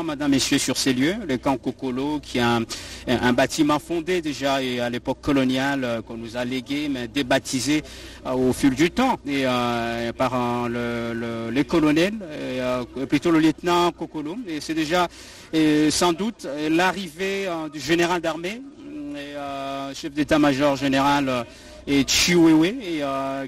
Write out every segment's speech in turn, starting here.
Madame, Messieurs, sur ces lieux, le camp Kokolo, qui est un bâtiment fondé déjà et à l'époque coloniale qu'on nous a légué, mais débaptisé au fil du temps et par les colonels, plutôt le lieutenant Kokolo. Et c'est déjà sans doute l'arrivée du général d'armée, chef d'état-major général et Chiwewe,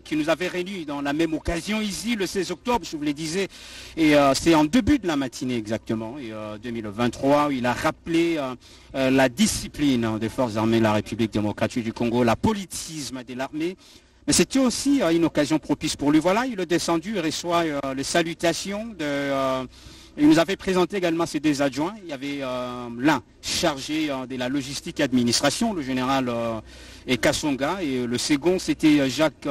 qui nous avait réunis dans la même occasion ici le 16 octobre, je vous le disais, et c'est en début de la matinée exactement, 2023, où il a rappelé la discipline des forces armées de la République démocratique du Congo, la politisme de l'armée. Mais c'était aussi une occasion propice pour lui. Voilà, il est descendu, il reçoit les salutations de... Il nous avait présenté également ses deux adjoints. Il y avait l'un chargé de la logistique et administration, le général Kassonga, et le second c'était Jacques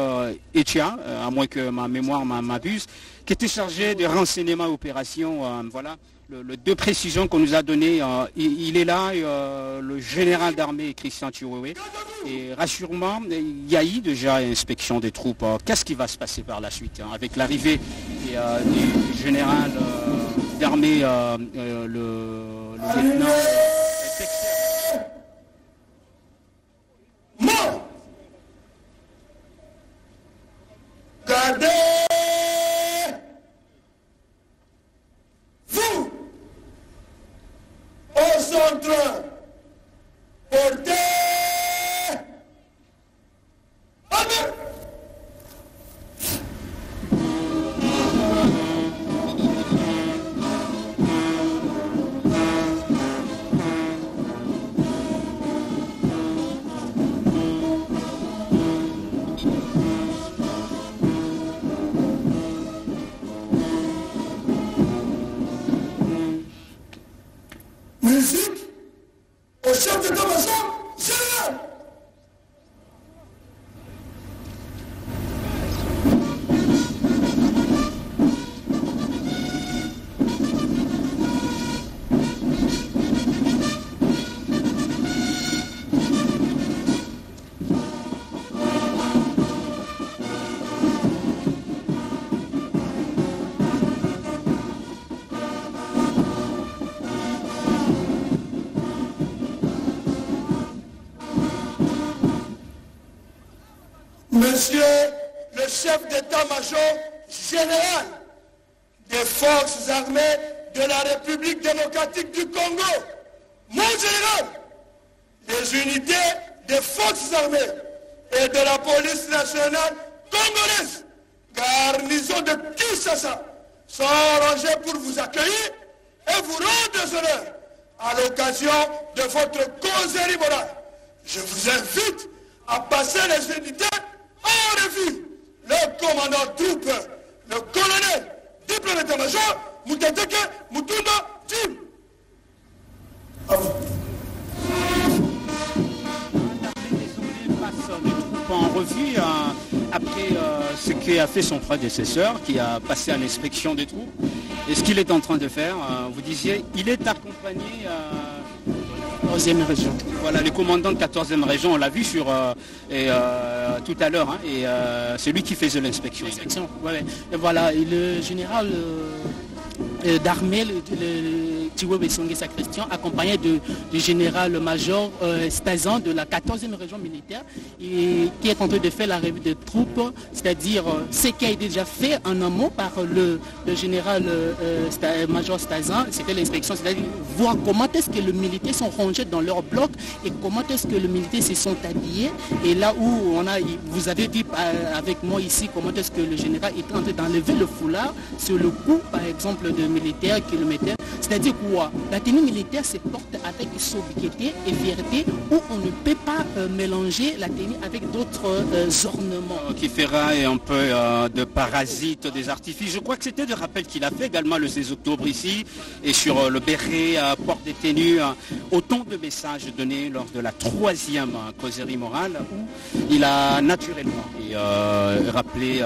Echia, à moins que ma mémoire m'abuse, qui était chargé des renseignements et opérations. Voilà, le deux précisions qu'on nous a données. Il est là, le général d'armée Christian Chiwewe. Et rassure-moi, il y a eu déjà une inspection des troupes. Qu'est-ce qui va se passer par la suite avec l'arrivée du général d'armée, le lieutenant Gardez-vous au centre, portez musique au chef d'état-major général. Monsieur le chef d'état-major général des forces armées de la République démocratique du Congo, mon général, les unités des forces armées et de la police nationale congolaise, garnison de Kinshasa, sont rangés pour vous accueillir et vous rendre des honneurs à l'occasion de votre causerie morale. Je vous invite à passer les unités en revue. Le commandant troupe, le colonel, diplôme d'état-major, Mouteteke Moutounda Jim. À vous. En revue après ce qu'a fait son prédécesseur, qui a passé à l'inspection des troupes. Et ce qu'il est en train de faire, vous disiez, il est accompagné 14e région. Voilà, le commandant de 14e région, on l'a vu sur tout à l'heure, et c'est lui qui faisait l'inspection. Ouais. Et voilà, et le général d'armée, le Chiwewe Songesa Christian, accompagné du général-major Stazan de la 14e région militaire, et qui est en train de faire la revue des troupes, c'est-à-dire ce qui a été déjà fait en amont par le général-major Stazan, c'était l'inspection, c'est-à-dire voir comment est-ce que les militaires sont rangés dans leur bloc et comment est-ce que les militaires se sont habillés. Et là où vous avez dit avec moi ici comment est-ce que le général est en train d'enlever le foulard sur le cou, par exemple, de militaires qui le mettaient. C'est-à-dire quoi? La tenue militaire se porte avec sobriété et fierté, où on ne peut pas mélanger la tenue avec d'autres ornements. Qui fera un peu de parasite, des artifices. Je crois que c'était le rappel qu'il a fait également le 16 octobre ici, et sur le béret, porte des tenues, autant de messages donnés lors de la 3e causerie morale, où il a naturellement rappelé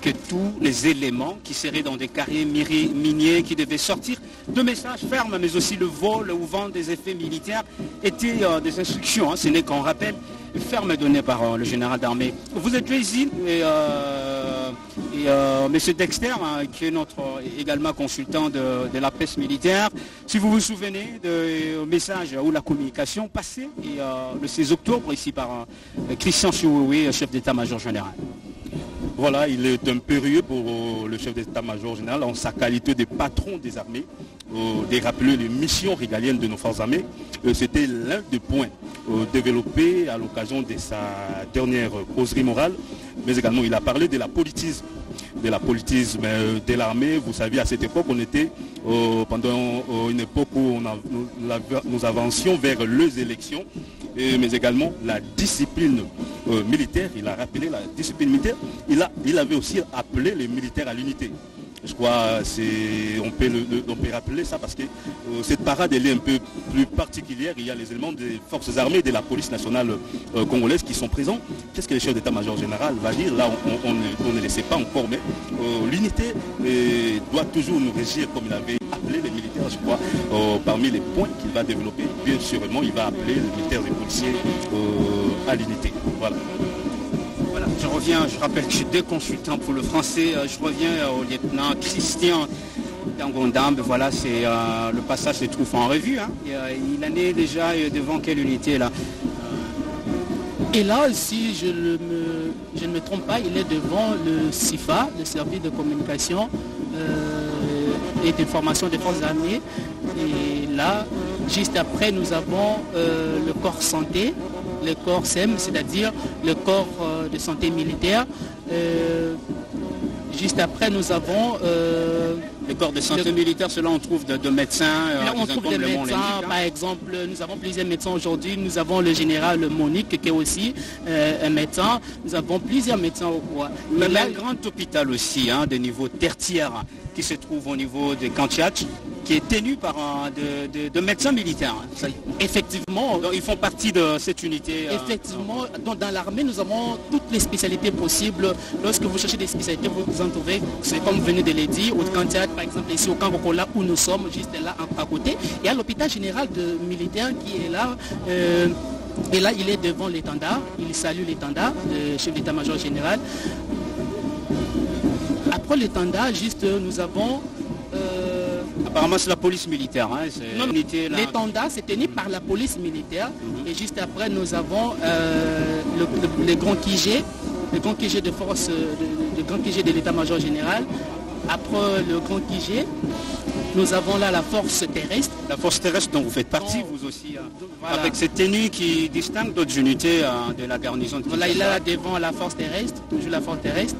que tous les éléments qui seraient dans des carrières miniers qui devaient sortir de messages fermes, mais aussi le vol ou vente des effets militaires étaient des instructions, ce n'est qu'un rappel ferme donné par le général d'armée. Vous êtes ici et Et M. Dexter, qui est notre également consultant de la presse militaire, si vous vous souvenez du message ou la communication passée le 16 octobre ici par Christian Chiououé, chef d'état-major général. Voilà, il est impérieux pour le chef d'état-major général en sa qualité de patron des armées, de rappeler les missions régaliennes de nos forces armées. C'était l'un des points développés à l'occasion de sa dernière causerie morale, mais également il a parlé de la politisme de l'armée. Vous savez, à cette époque, on était pendant une époque où nous avancions vers les élections, mais également la discipline militaire. Il a rappelé la discipline militaire. Il avait aussi appelé les militaires à l'unité. Je crois on peut rappeler ça parce que cette parade elle est un peu plus particulière. Il y a les éléments des forces armées, de la police nationale congolaise qui sont présents. Qu'est-ce que le chef d'état-major général va dire? Là, on ne le sait pas encore, mais l'unité doit toujours nous régir comme il avait appelé les militaires, je crois, parmi les points qu'il va développer. Bien sûrement, il va appeler les militaires et policiers à l'unité. Voilà. Je reviens, je rappelle que j'ai deux consultants pour le français. Je reviens au lieutenant Christian Dangondambe. Voilà, c'est le passage se trouve en revue. Hein. Il en est déjà devant quelle unité là? Et là, si je ne me trompe pas, il est devant le CIFA, le service de communication et d'information des forces armées. Et là, juste après, nous avons le corps santé, le corps SEM, c'est-à-dire le corps de santé militaire. Juste après, nous avons le corps de santé militaire. Cela, on trouve de médecins. Là, on trouve des médecins, par exemple. Nous avons plusieurs médecins aujourd'hui. Nous avons le général Monique, qui est aussi un médecin. Nous avons plusieurs médecins au coin. Mais un grand hôpital aussi, de niveau tertiaire, qui se trouve au niveau de Kantiach, qui est tenu par de médecins militaires. Effectivement. Donc, ils font partie de cette unité. Effectivement. Donc, dans l'armée, nous avons toutes les spécialités possibles. Lorsque vous cherchez des spécialités, vous en trouvez. C'est comme vous venez de le dire, au Kantiach, par exemple, ici au Kangokola, où nous sommes, juste là, à côté. Il y a l'hôpital général de militaires qui est là. Et là, il est devant l'étendard. Il salue l'étendard, le chef d'état-major général. Après l'étendard, juste, nous avons... Apparemment, c'est la police militaire. Hein, l'étendard, c'est tenu par la police militaire. Et juste après, nous avons le grand QG, le grand QG de force, le grand QG de l'état-major général. Après le grand QG, nous avons là la force terrestre. La force terrestre dont vous faites partie, vous aussi, voilà. Avec cette tenue qui distingue d'autres unités de la garnison de Voilà, il est là devant la force terrestre, toujours la force terrestre.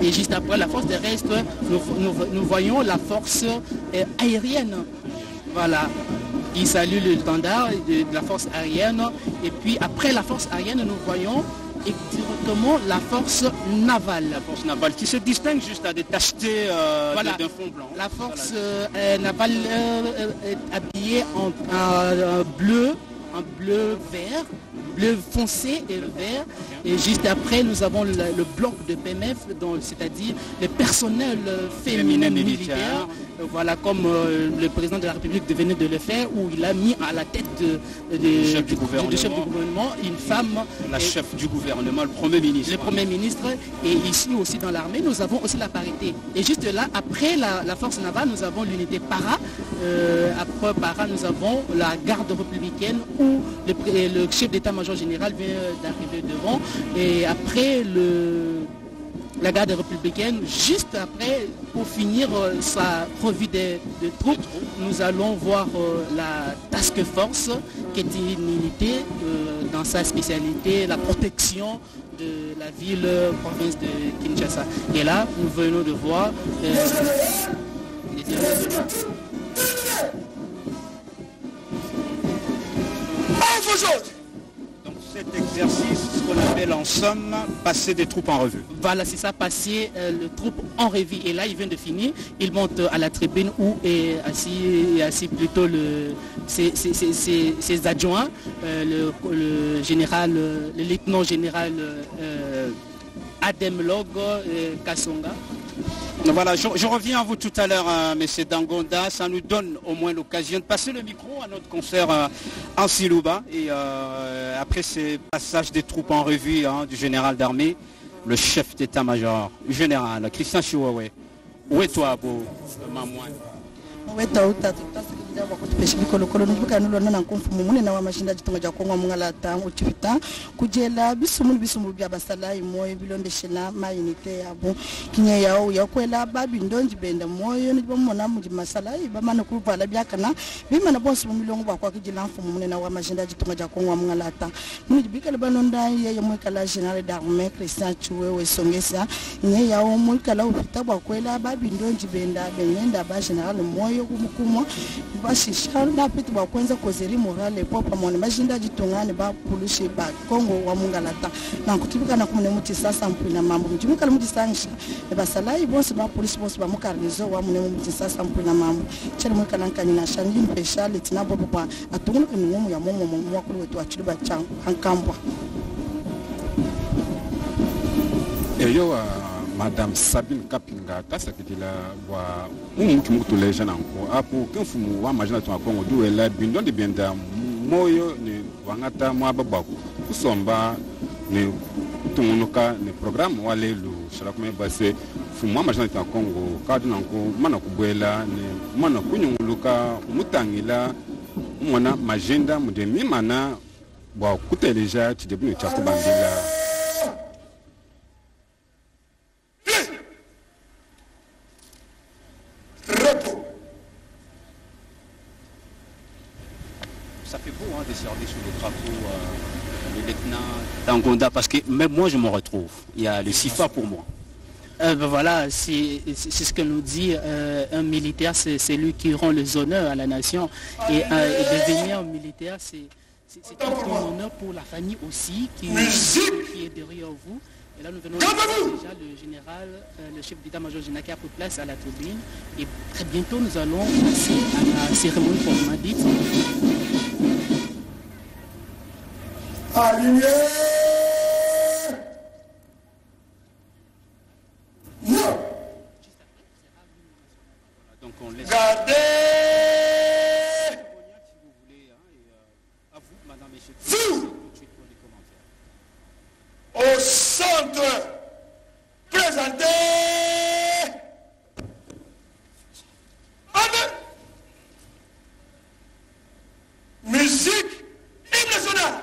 Et juste après la force terrestre, nous voyons la force aérienne. Voilà, qui salue le standard de la force aérienne. Et puis après la force aérienne, nous voyons directement la force navale. La force navale qui se distingue juste à des tachetés voilà. d'un fond blanc. La force navale est habillée en bleu vert, bleu foncé et le vert. Et juste après, nous avons le bloc de PMF, c'est-à-dire le personnel féminin militaire. Voilà, comme le président de la République venait de le faire, où il a mis à la tête du chef du gouvernement une femme. La chef du gouvernement, le Premier ministre. Le Premier ministre. Et ici aussi dans l'armée, nous avons aussi la parité. Et juste là, après la force navale, nous avons l'unité para. Après para, nous avons la garde républicaine où le chef d'état-major général vient d'arriver devant. Et après la garde républicaine, juste après, pour finir sa revue de troupes, nous allons voir la task force, qui est une unité dans sa spécialité, la protection de la ville, province de Kinshasa. Et là, nous venons de voir cet exercice, ce qu'on appelle en somme, passer des troupes en revue. Voilà, c'est ça, passer les troupes en revue. Et là, il vient de finir. Il monte à la tribune où est assis plutôt ses adjoints, le général, le lieutenant général Adem Log Kassonga. Voilà, je reviens à vous tout à l'heure, M. Dangonda. Ça nous donne au moins l'occasion de passer le micro à notre concert en Silouba. Et après ces passages des troupes en revue du général d'armée, le chef d'état-major général, Christian Chiwewe. Où est toi, Abou Mamouane? wakutipesha bikolokolo nibuka nulo nana nkumfumu munene wa mashinda jitonga ja Kongo mungala tangu chivita kujela bisumulu bya basalayi moyo bilondeshela mayinite yabo kinye yawo yakwela babi ndonji benda moyo nibo mona mu masalayi bamana kuvala byakana bimana bonse mu milongo bakwa kijila mfumu munene wa mashinda jitonga ja Kongo mungala ta munji bikale banonda ye mwekala general d'armée Christian Chiwewe songesa nye yawo mwekala ufita bakwela babi ndonji benda benyenda ba general moyo kumukumwa bashisha na piti bakwenza kozeri morale popa mone majinda jitungane ba pulushe ba Kongo wa mungalata na kutibika na kumune muti sasa mpina mambo mjimika muti sangsha basalayi bonse ba polisi bonse ba mukarnizo wa mune muti sasa mpina mambo chele mweka nankani na shandi mpesha letina bobo kwa atungulu kwenye ya momo mwakulu wetu achiliba changu hankambwa eyo Madame Sabine Kapinga tasakitila wa mukutulesha nanko apo kenfumu wa majina twa Kongo duela bindonde bienda moyo ni wangata mwababaku kusomba ni tumunuka ni programme wale lu sharakume base fumu wa majina twa Kongo kadu nanko mana kubwela ni mana kunyuluka mutangila mwana magenda mudemi mana wa kuteleja tidebunu chakubandila. Ça fait beau de servir sous le drapeau le lieutenant d'Angonda parce que même moi je me retrouve. Il y a le SIFA pour moi. Voilà, c'est ce que nous dit un militaire, c'est lui qui rend les honneurs à la nation. Et devenir militaire, c'est un honneur pour la famille aussi qui est derrière vous. Et là, nous venons de voir déjà le général, le chef d'état-major général qui a pris place à la tribune. Et très bientôt, nous allons passer à la cérémonie proprement dite. Aligné. Non. Donc on laisse. Gardez. Si vous voulez, et à vous, madame et messieurs, tout de suite pour les commentaires. Au centre, présentez avec musique hymne national.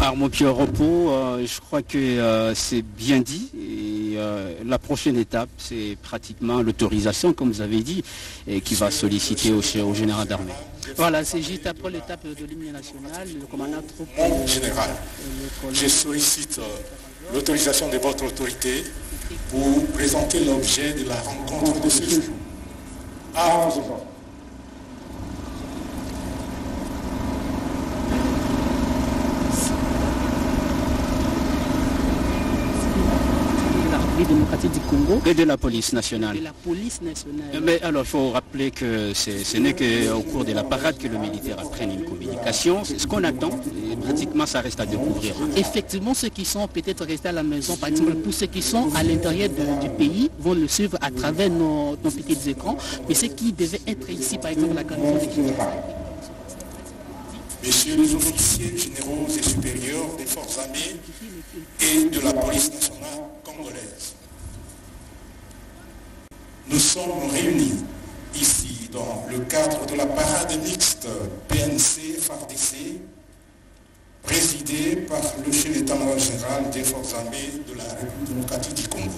Armes pied au repos, je crois que c'est bien dit. Et, la prochaine étape, c'est pratiquement l'autorisation, comme vous avez dit, et qui va solliciter au général d'armée. Voilà, c'est juste après l'étape de l'hymne national, le commandant troupe. Général, je sollicite l'autorisation de votre autorité pour présenter l'objet de la rencontre de ce jour. démocratique du Congo. Et de la police nationale. De la police nationale. Mais alors, il faut rappeler que ce n'est qu'au cours de la parade que le militaire apprenne une communication. C'est ce qu'on attend. Et pratiquement, ça reste à découvrir. Effectivement, ceux qui sont peut-être restés à la maison, par exemple, pour ceux qui sont à l'intérieur du pays, vont le suivre à travers nos petits écrans. Mais ceux qui devaient être ici, par exemple, la garnison de Messieurs les officiers généraux et supérieurs des forces armées et de la police nationale congolaise, nous sommes réunis ici dans le cadre de la parade mixte PNC-FARDC, présidée par le chef d'état-major général des forces armées de la République démocratique du Congo.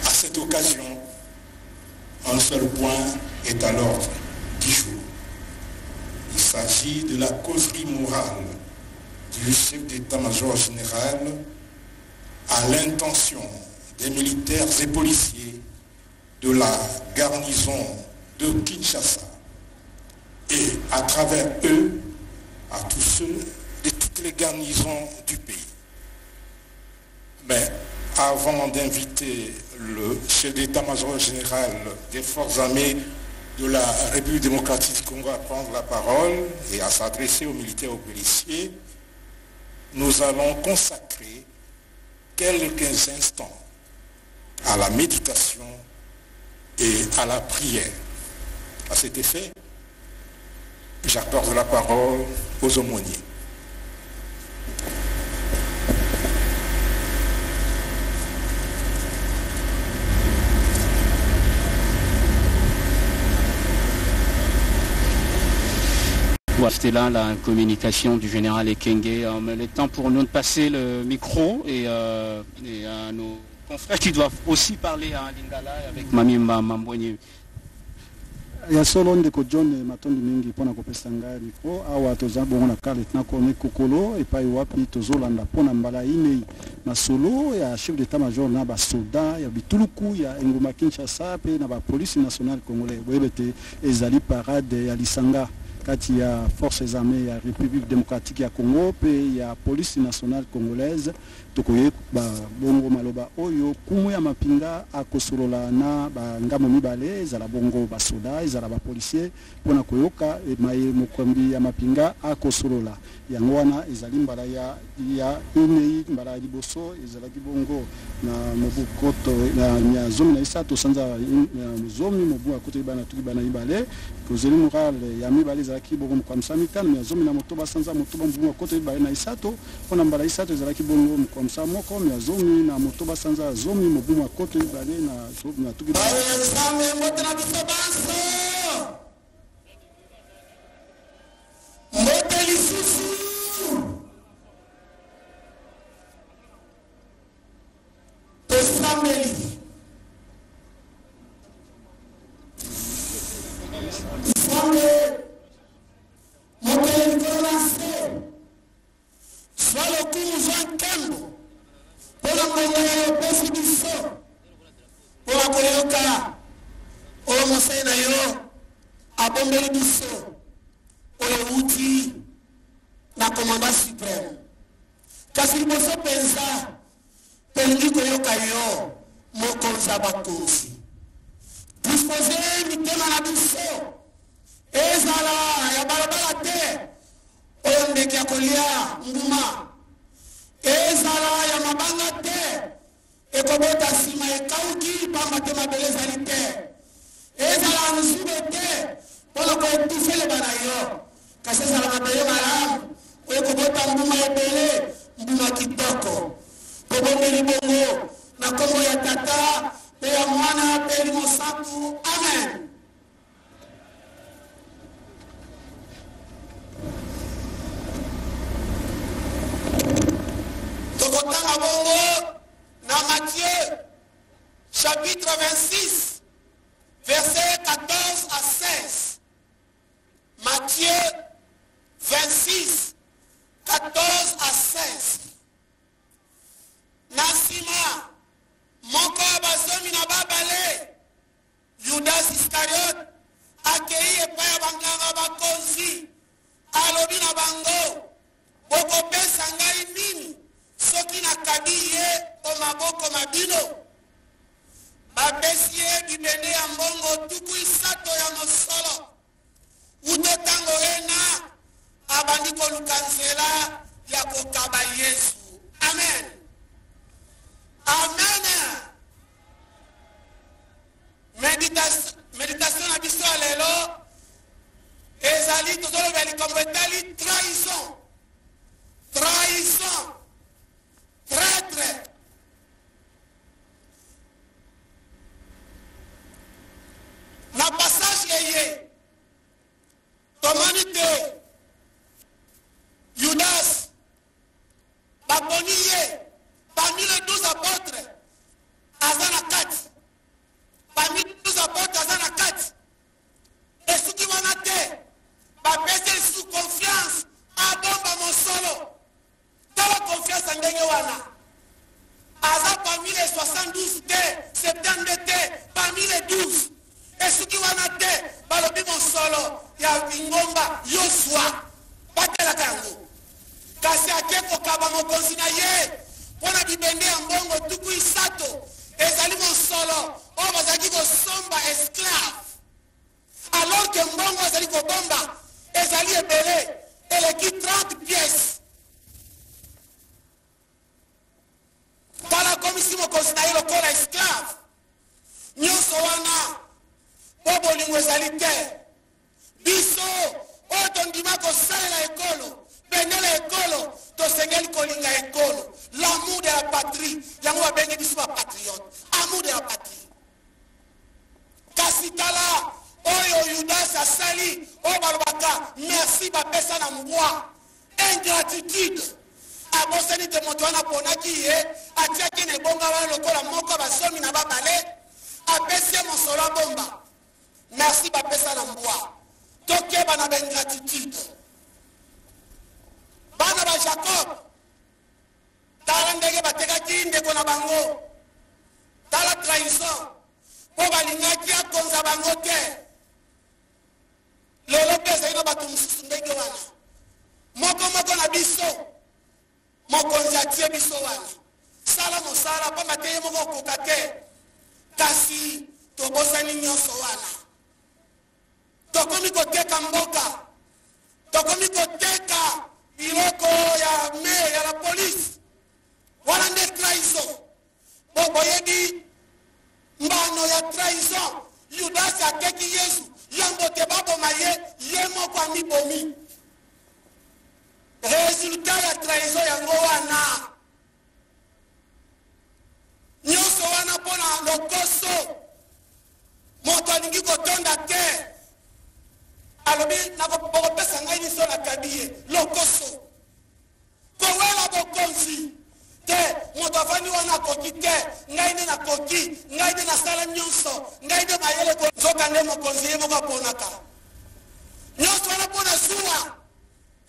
À cette occasion, un seul point est à l'ordre du jour. Il s'agit de la causerie morale du chef d'état-major général à l'intention des militaires et policiers de la garnison de Kinshasa et à travers eux à tous ceux de toutes les garnisons du pays. Mais avant d'inviter le chef d'état-major général des forces armées de la République démocratique du Congo à prendre la parole et à s'adresser aux militaires et aux policiers, nous allons consacrer quelques instants à la méditation et à la prière. À cet effet, j'accorde la parole aux aumôniers. C'était là la communication du général Ekenge. Il est temps pour nous de passer le micro et à nos confrères qui doivent aussi parler à Lingala avec Mami Mambonye. Ya solo ndeko John matondi mingi pona kopesa ngai micro awa toza bongo na kale na kone kokolo epai wapi tozolanda pona mbala ine na solo ya chef d'état-major na ba soldat ya bituluku ya Engoma Kinshasa pe na ba police nationale congolaise boyebete ezali parade ya lisanga kati ya forces armées ya République démocratique ya Congo pe ya police nationale congolaise tokoye ba bongo maloba oyo kumu ya mapinga akosolola na ba ngamo mibale ezala bongo ba soda ezala ba policier pona koyoka maye mokombi ya mapinga akosolola yango wana ezali mbala ya inei mbala ya liboso ezala bongo na mobukoto na zomi na isato sanza zomi mobu akote bana tuki bana ibale kozeli moral ya mibale ezalaki bongo kwa msamitano na zomi na motoba sanza motoba mbu akote bana na isato pona mbala isato ezalaki bongo kwa msamoko na zomi na motoba sanza zomi mobu akote bana na tuki bana chapitre 26, versets 14 à 16. Matthieu 26, 14 à 16. Nasima, moko bazomi na babale, Judas Iscariot, akei epai ya banganga bakonzi, alobi na bango, bokopesa ngai nini, soki nakabi ye maboko mabino bapesi ye bibende ya mbongo tuku isato ya mosolo ute tango ena abandi koluka nzela ya kokaba Yesu. Amen. Amen. Méditation na biso lelo ezali tozoloba likambo etali trahison. Trahison. Traître. Na passage yeye tomani te Judas baboni ye parmi les 12 apôtres azana 4 parmi les 12 apôtres azana 4 et ce qui wana te bapesi sous confiance abomba mosolo tala confiance ndenge wana aza parmi les 72 te 70 te parmi les 12 et ce qui wana te balobi mosolo ya ngomba Yosua batela kango kasi ake kokaba mokonzi na ye mpona bibende ya mbongo tuku isato ezali mosolo oyo bazalaki kosomba esclave alors que mbongo ezali kobomba ezali ebele eleki 30 pièces tala komisi mokonzi na ye lokola esclave nyonso wana po bolingo ezali te biso oyo tondima kosalela ekolo pendela ekolo tosengeli kolinga ekolo l'amour de la patrie yango babengi biso bapatriote amour de la patrie kasi tala oyo Judas asali oyo balobaka merci bapesa na mbwa ingratitude abosani te moto wana aponaki ye atiaki na ebonga wana lokola moko basomi na babale apesi ye mosolo abomba merci bapesa na mbwa tokeba na baingratitude bana ba Jacob tala ndenge batekaki ndeko na bango tala trahison po balingaki akonza bango te lelo mpe ezali na bato mosusu ndenge wana moko na biso mokonzi atie biso wana sala mosala pamba te ye moko okoka te kasi tobosani nyonso wana tokomi koteka mboka tokomi koteka biloko ya me ya la police wana nde trahison po boyebi mbano ya trahison Judas ateki Yesu yango te baboma ye moko amibomi resultat ya trahison yango wana nyonso wana mpona lokoso moto alingi kotonda te alobi nakopesa ngai miso nakabi ye lokoso kowela bokonzi te moto afandi wana akoki te ngai nde nakoki ngai nde nasala nyonso ngai nde mayele nzoka nde mokonzi ye moko aponaka nyonso wana mpona zuwa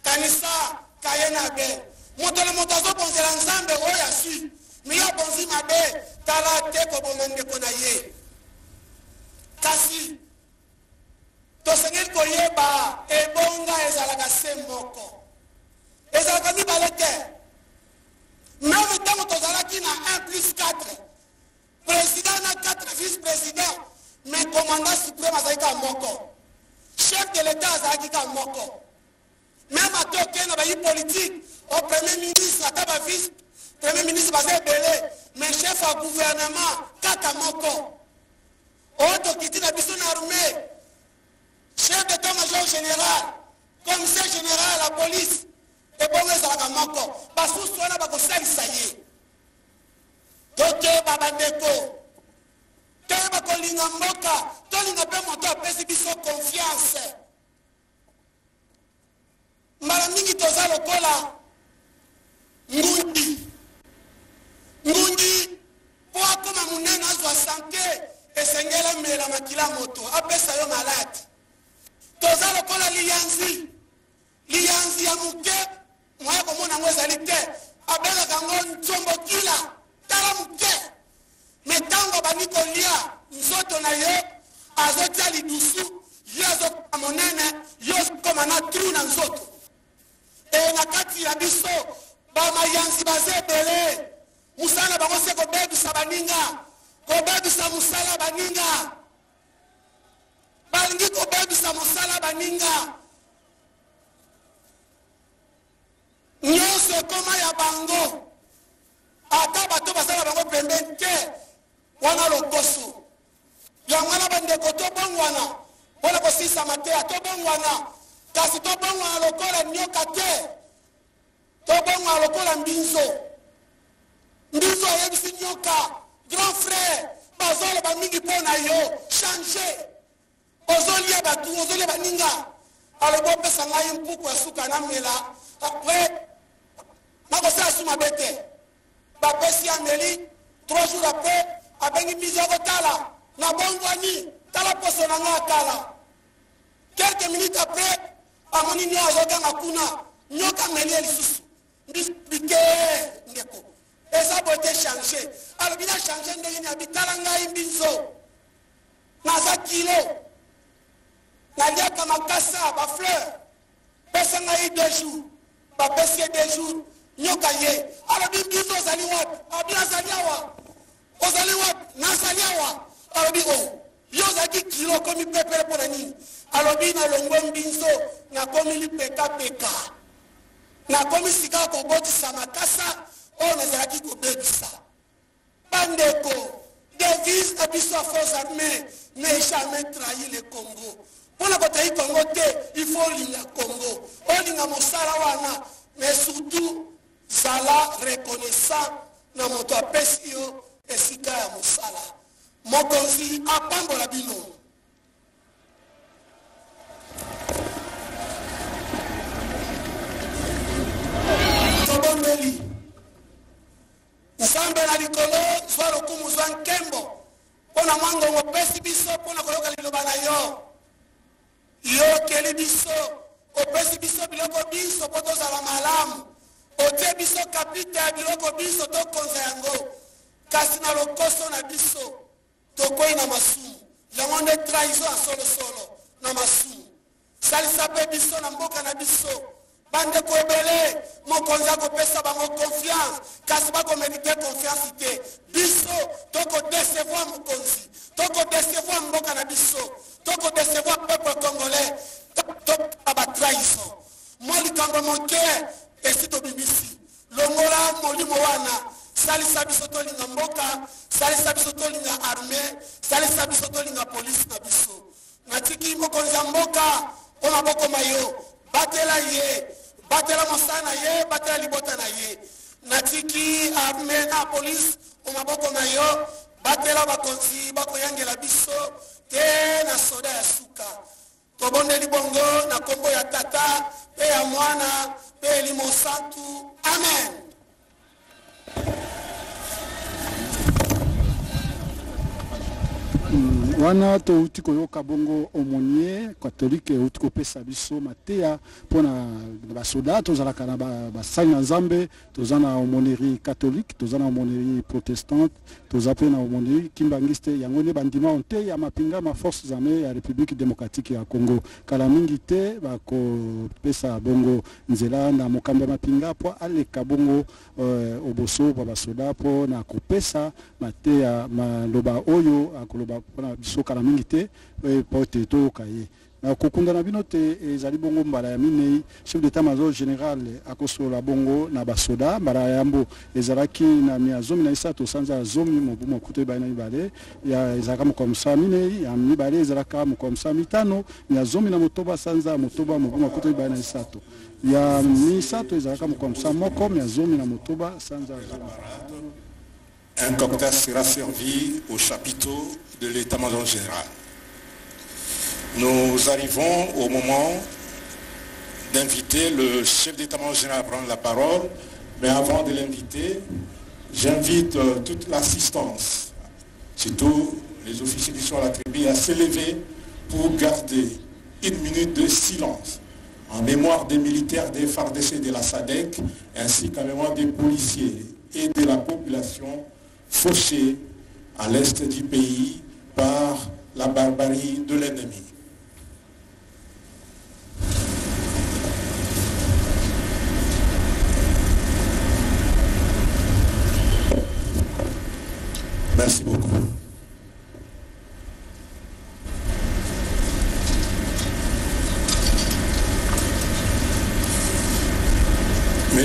kanisa kaye na be moto na moto azobonzela nzambe oyo asui mi abonzi mabe tala te koboma ndeko na ye kasi tosengeli koyeba ebonga ezalaka se moko ezalaka mibale te même ntango tozalaki na 1+4 président na 4 vice-président mais commandant suprême azalaki ka moko chef de l'état azalaki ka moko même ate okende bayi politique au premier ministre ata bavice premier ministre baza ebele mais chef ya gouvernement kaka moko oyo tokiti na biso na armée chef d'état-major général commissaire général la police ebongo ezalaka moko basusu wana bakosalisa ye tokeba bandeko toyeba kolinga mboka tolinga mpe moto apesi biso confiance mbala mingi toza lokola ngundi mpo akoma monene azwa sante esengeli amela makila moto apesa yo maladi toza lokola liyanzi ya moke moya komona yango ezali te abengaka yango nzombokila tala moke me ntango abandi kolia nzoto na ye azotia lidusu ye azokoma monene yo ozokoma na tru na nzoto e na kati ya biso bamayanzi baza ebele musala bango se kobebisa baninga kobebisa musala baninga balingi kobebisa musala baninga nyonso ekoma ya bango ata bato basala bango pembeni te wana lokoso yango wana bandeko tobongwana mpona kosisama te tobongwana kasi tobongwana lokola nyoka te tobongwana lokola mbinzo mbinzo ayebisi nyoka grand frère bazoloba mingi mpo na yo change ozolia batu ozolia baninga alobi opesa ngai mpuku ya suka namela apres nakosala su mabe te bapesi ameli 3 jours après abengi mbinzo akotala nabongwani tala poso na ngai atala quelques minutes après amoni nio azoganga kuna nyoka melie lisusu mbike ndeko eza bote change alobi na change ndenge ni abitala ngai mbinzo naza kilo naliaka makasa bafleur pesa ngai 2 jours bapesi ye 2 jours nyoka ye alobi mbinzo ozali wapi abi nazali awa ozali wapi nazali awa alobi o yo ozalaki kilo okomi pepele mpo na nini alobi nalongwe mbinzo nakomi lipekapeka nakomi sika kobotisa makasa oyo nazalaki kobebisa bandeko devise na biso ya force armée ne jamais trahi le Congo mpona kotrahi Congo te il faut olinga Congo olinga mosala wana mais surtout zala reconnaissant na moto apesi yo esika ya mosala mokonzi apambola bino tobondeli nzambe na likolo zwa lokumu zwa nkembo mpo na mwangongo opesi biso mpo na koyoka liloba na yo yokeli biso opesi biso biloko biso mpo tozala malamu otie biso kapite ya biloko biso tokonza yango kasi na lokoso na biso tokoyi na masumu yango nde trahison ya solosolo na masumu salisa mpe biso na mboka na biso bandeko ebele mokonzi akopesa bango confiance kasi bakomerite confiance te biso tokodecevoir mokonzi tokodecevoir mboka na biso tokodecevoir peuple congolais tokaba batrahison mo likambo moke esi tobimisi longola molimo wana salisa biso tolinga mboka salisa biso tolinga armée salisa biso tolinga polisi na biso natiki mokonzi ya mboka mpo maboko mayo batela ye batela mosala na ye batela libota na ye natiki armée na polisi mpo maboko na yo batela bakonzi bakoyangela biso te na soda ya suka tobondeli bongo na kombo ya tata mpe ya mwana mpe elimo santu amen. wana touti koyoka bongo aumônier catholique euti kopesa biso mateya mpona basoda tozalaka na basali na nzambe toza na aumônerie catholique toza na aumônerie protestante toza mpe na aumônerie kimbangisi te yango nde bandima te ya mapinga ma forces armées ya république démocratique ya congo kala mingi te bakopesa bongo nzela na mokambi ya mapinga mpo aleka bongo oboso bwa basoda mpo na kopesa mateya maloba oyo akoloba mpona biso kala mingi te po te toyoka ye na kokundana bino te ezali bongo mbala ya minei chef d'état major général akosola bongo na basoda mbala ya yambo ezalaki na mia zomi na isato sanza zomi mobu mokuto ebali na mibale ya ezalaka mokomsa minei ya mibale ezalaka mokomsa mitano mia zomi na motoba sanza motoba mobu mokuto ebali na isato ya misato ezalaka mokomsa moko mia zomi na motoba sanza zomi. Un cocktail sera servi au chapiteau de l'état-major général. Nous arrivons au moment d'inviter le chef d'état-major général à prendre la parole, mais avant de l'inviter, j'invite toute l'assistance, surtout les officiers qui sont à la tribune, à se lever pour garder 1 minute de silence en mémoire des militaires des FARDC de la SADC, ainsi qu'en mémoire des policiers et de la population fauchée à l'est du pays par la barbarie de l'ennemi.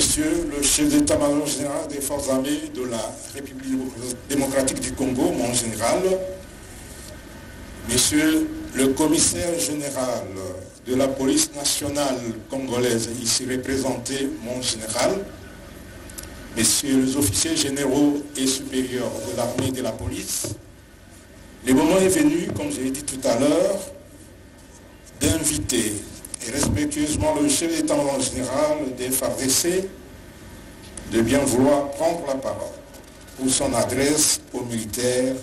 Monsieur le chef d'état-major général des forces armées de la République démocratique du Congo, mon général, Monsieur le commissaire général de la police nationale congolaise, ici représenté, mon général, Messieurs les officiers généraux et supérieurs de l'armée et de la police, le moment est venu, comme je l'ai dit tout à l'heure, d'inviter et respectueusement le chef d'état-major général des FARDC de bien vouloir prendre la parole pour son adresse aux militaires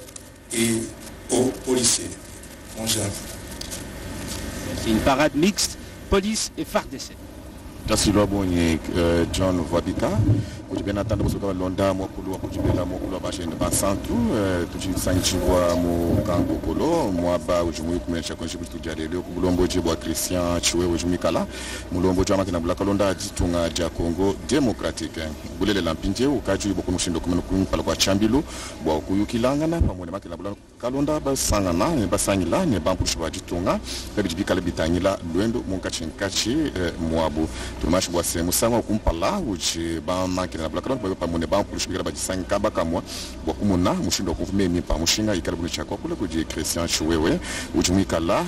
et aux policiers. Mon général. C'est une parade mixte, police et FARDC. John Wabika kujibena tanda kusoka londa mokulu kujibela mokulu bashende basantu tuchisanchiwa mu kankokolo mwaba ujumuyi kumesha kwenshi kutujalele kubulombo jibwa Christian Chiwewe ujumikala mulombo jwa makina bulaka londa jitunga ja Congo Democratique bulele lampinje ukachu ibo kumushindo kumeno kumpala kwa chambilu bwa kuyukilangana pamwe makina bulaka kalonda basangana ne basangila ne bampushu bajitunga kabijibikala bitanyila lwendo munkachinkachi mwabu tumashi bwa semu sangwa kumpala uchi ba makina na bulaka londa pamwe bampushu bajisanga bakamwa bwa kumuna mushindo kuvume mipa mushinga ikaribu chakwa kule kuji Christian Chiwewe ujumikala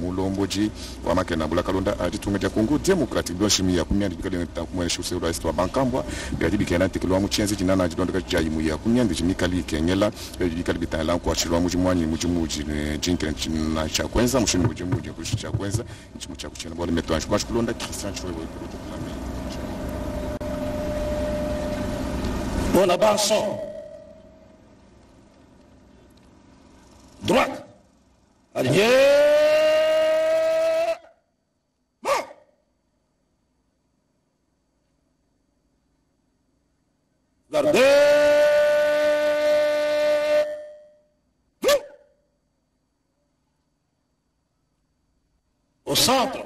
mulomboji wa makina bulaka londa ajitunga ja Congo Democratique don shimia kumya ndikale kumwesha usura istwa bankambwa yadibikena tikilwa muchenzi jinana jidonda jayimu ya kumya ndijimikali kenyela yadibikali bitala kwa chilwa mujimwanyi mujimuji jinkren na cha kwanza mushindo mujimuji kushika kwanza nchimu cha kuchena bole metwanshi kwa kulonda Christian Chiwewe Bon avançon. Droite. Aligné. Bon. Gardez. Tout. Au centre.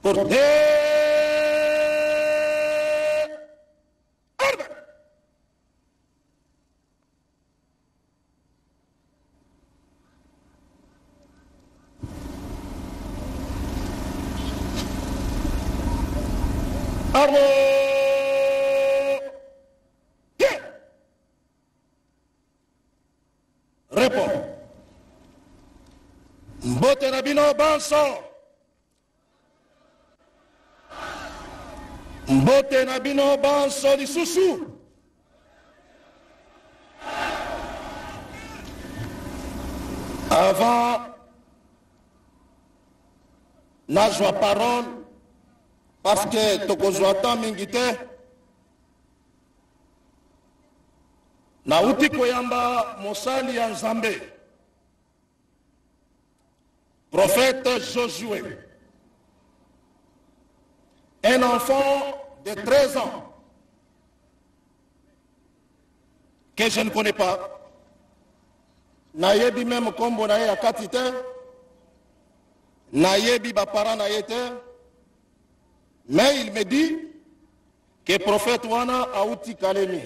Portez. Arme! Bien! Réponds. Mbote Nabino Banso. Mbote Nabino Banso di Soussou. Avant, n'a joie parole. Parce que tokozwata mingite na uti koyamba mosali ya Nzambe prophète Josué, un enfant de 13 ans que je ne connais pas, nayebi même kombo na ye ya katite, nayebi bapara na ye te. Mais il me dit que le prophète Wana a outi Kalemi.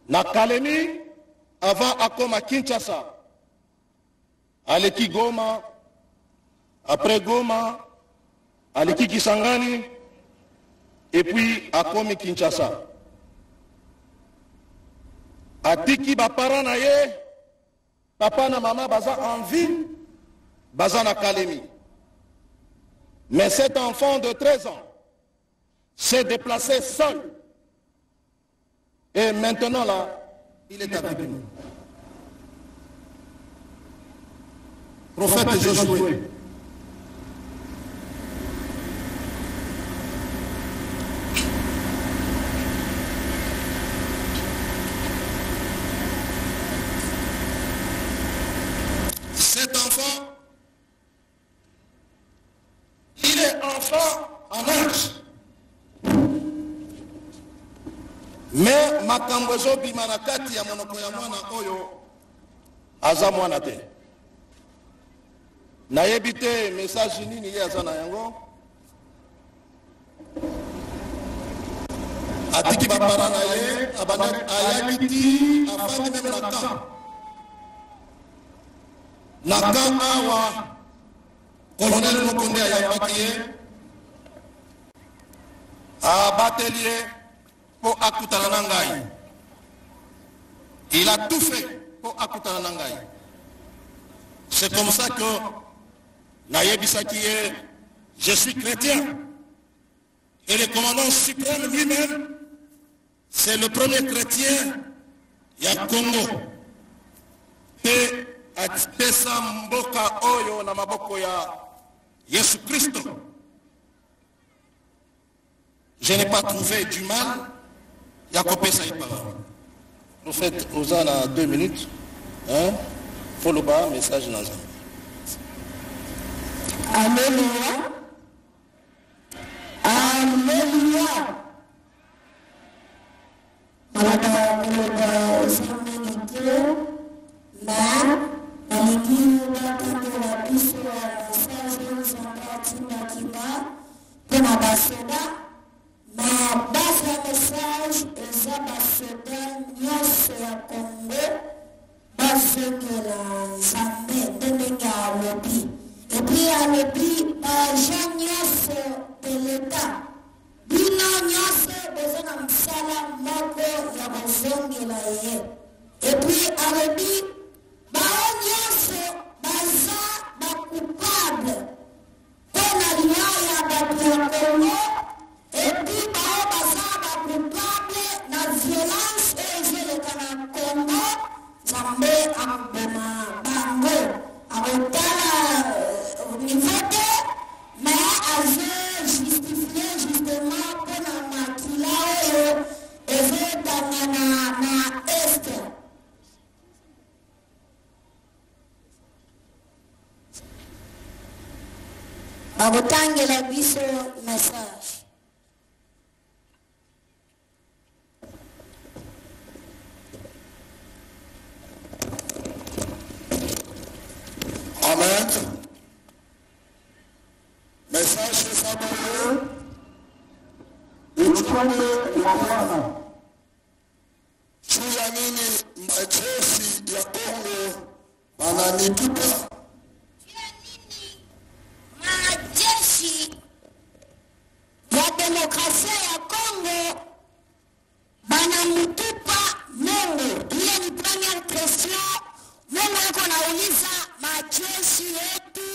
Na Kalemi, avant Akoma Kinshasa, Aleki Goma, après Goma, Aleki Kisangani, et puis Akomi Kinshasa. Atiki Bapara na ye, papa na maman baza en vie, baza na Kalemi. Mais cet enfant de 13 ans s'est déplacé seul. Et maintenant là, il est avec nous. Prophète Josué. Cet enfant, il est enfant en âge. Mais makambo ezobima na kati ya monoko ya mwana oyo aza mwana te. Nayebi te message nini ye aza na yango. Atiki bapara na ye ayaki ti afandi meme na camp. Na camp awa colonel Mokonde ayambaki ye Abatelier pour Akutalanangai. Il a tout fait pour Akutalanangai. C'est comme ça que Nayebisaki est, je suis chrétien. Et le commandant suprême lui-même, c'est le premier chrétien, il y a Congo. Et Atipesa Mboka Oyo na maboko ya Yesu Christo. Je n'ai pas trouvé du mal. Yakopé Saïpa. Vous faites aux ans à 2 minutes. Hein? Follow bas, message dans un. Alléluia. Alléluia. Ma base de message est ambassadeur nyonso ya Congo bazongela Nzambe ndenge alobi et puis alobi baagent nyonso de l'État bino nyonso boza na mosala moko ya kozongela ye et puis alobi bao nyonso baza bacoupable mpo na liwa ya bato ya Congo. Et puis, par coupable, la violence et le Congo, Zambé en Bango, au niveau de, mais avait justifié justement pour la maquillage et veut dans la Est. Bagotange la biso message. Amen. Message de Samuel. Uchumi ya mwana. Juu ya nini majeshi ya Kongo wananitupa? Majeshi ya demokrasia ya Kongo banamutupa Mungu. Ile ni première question. Mungu yuko nauliza majeshi yetu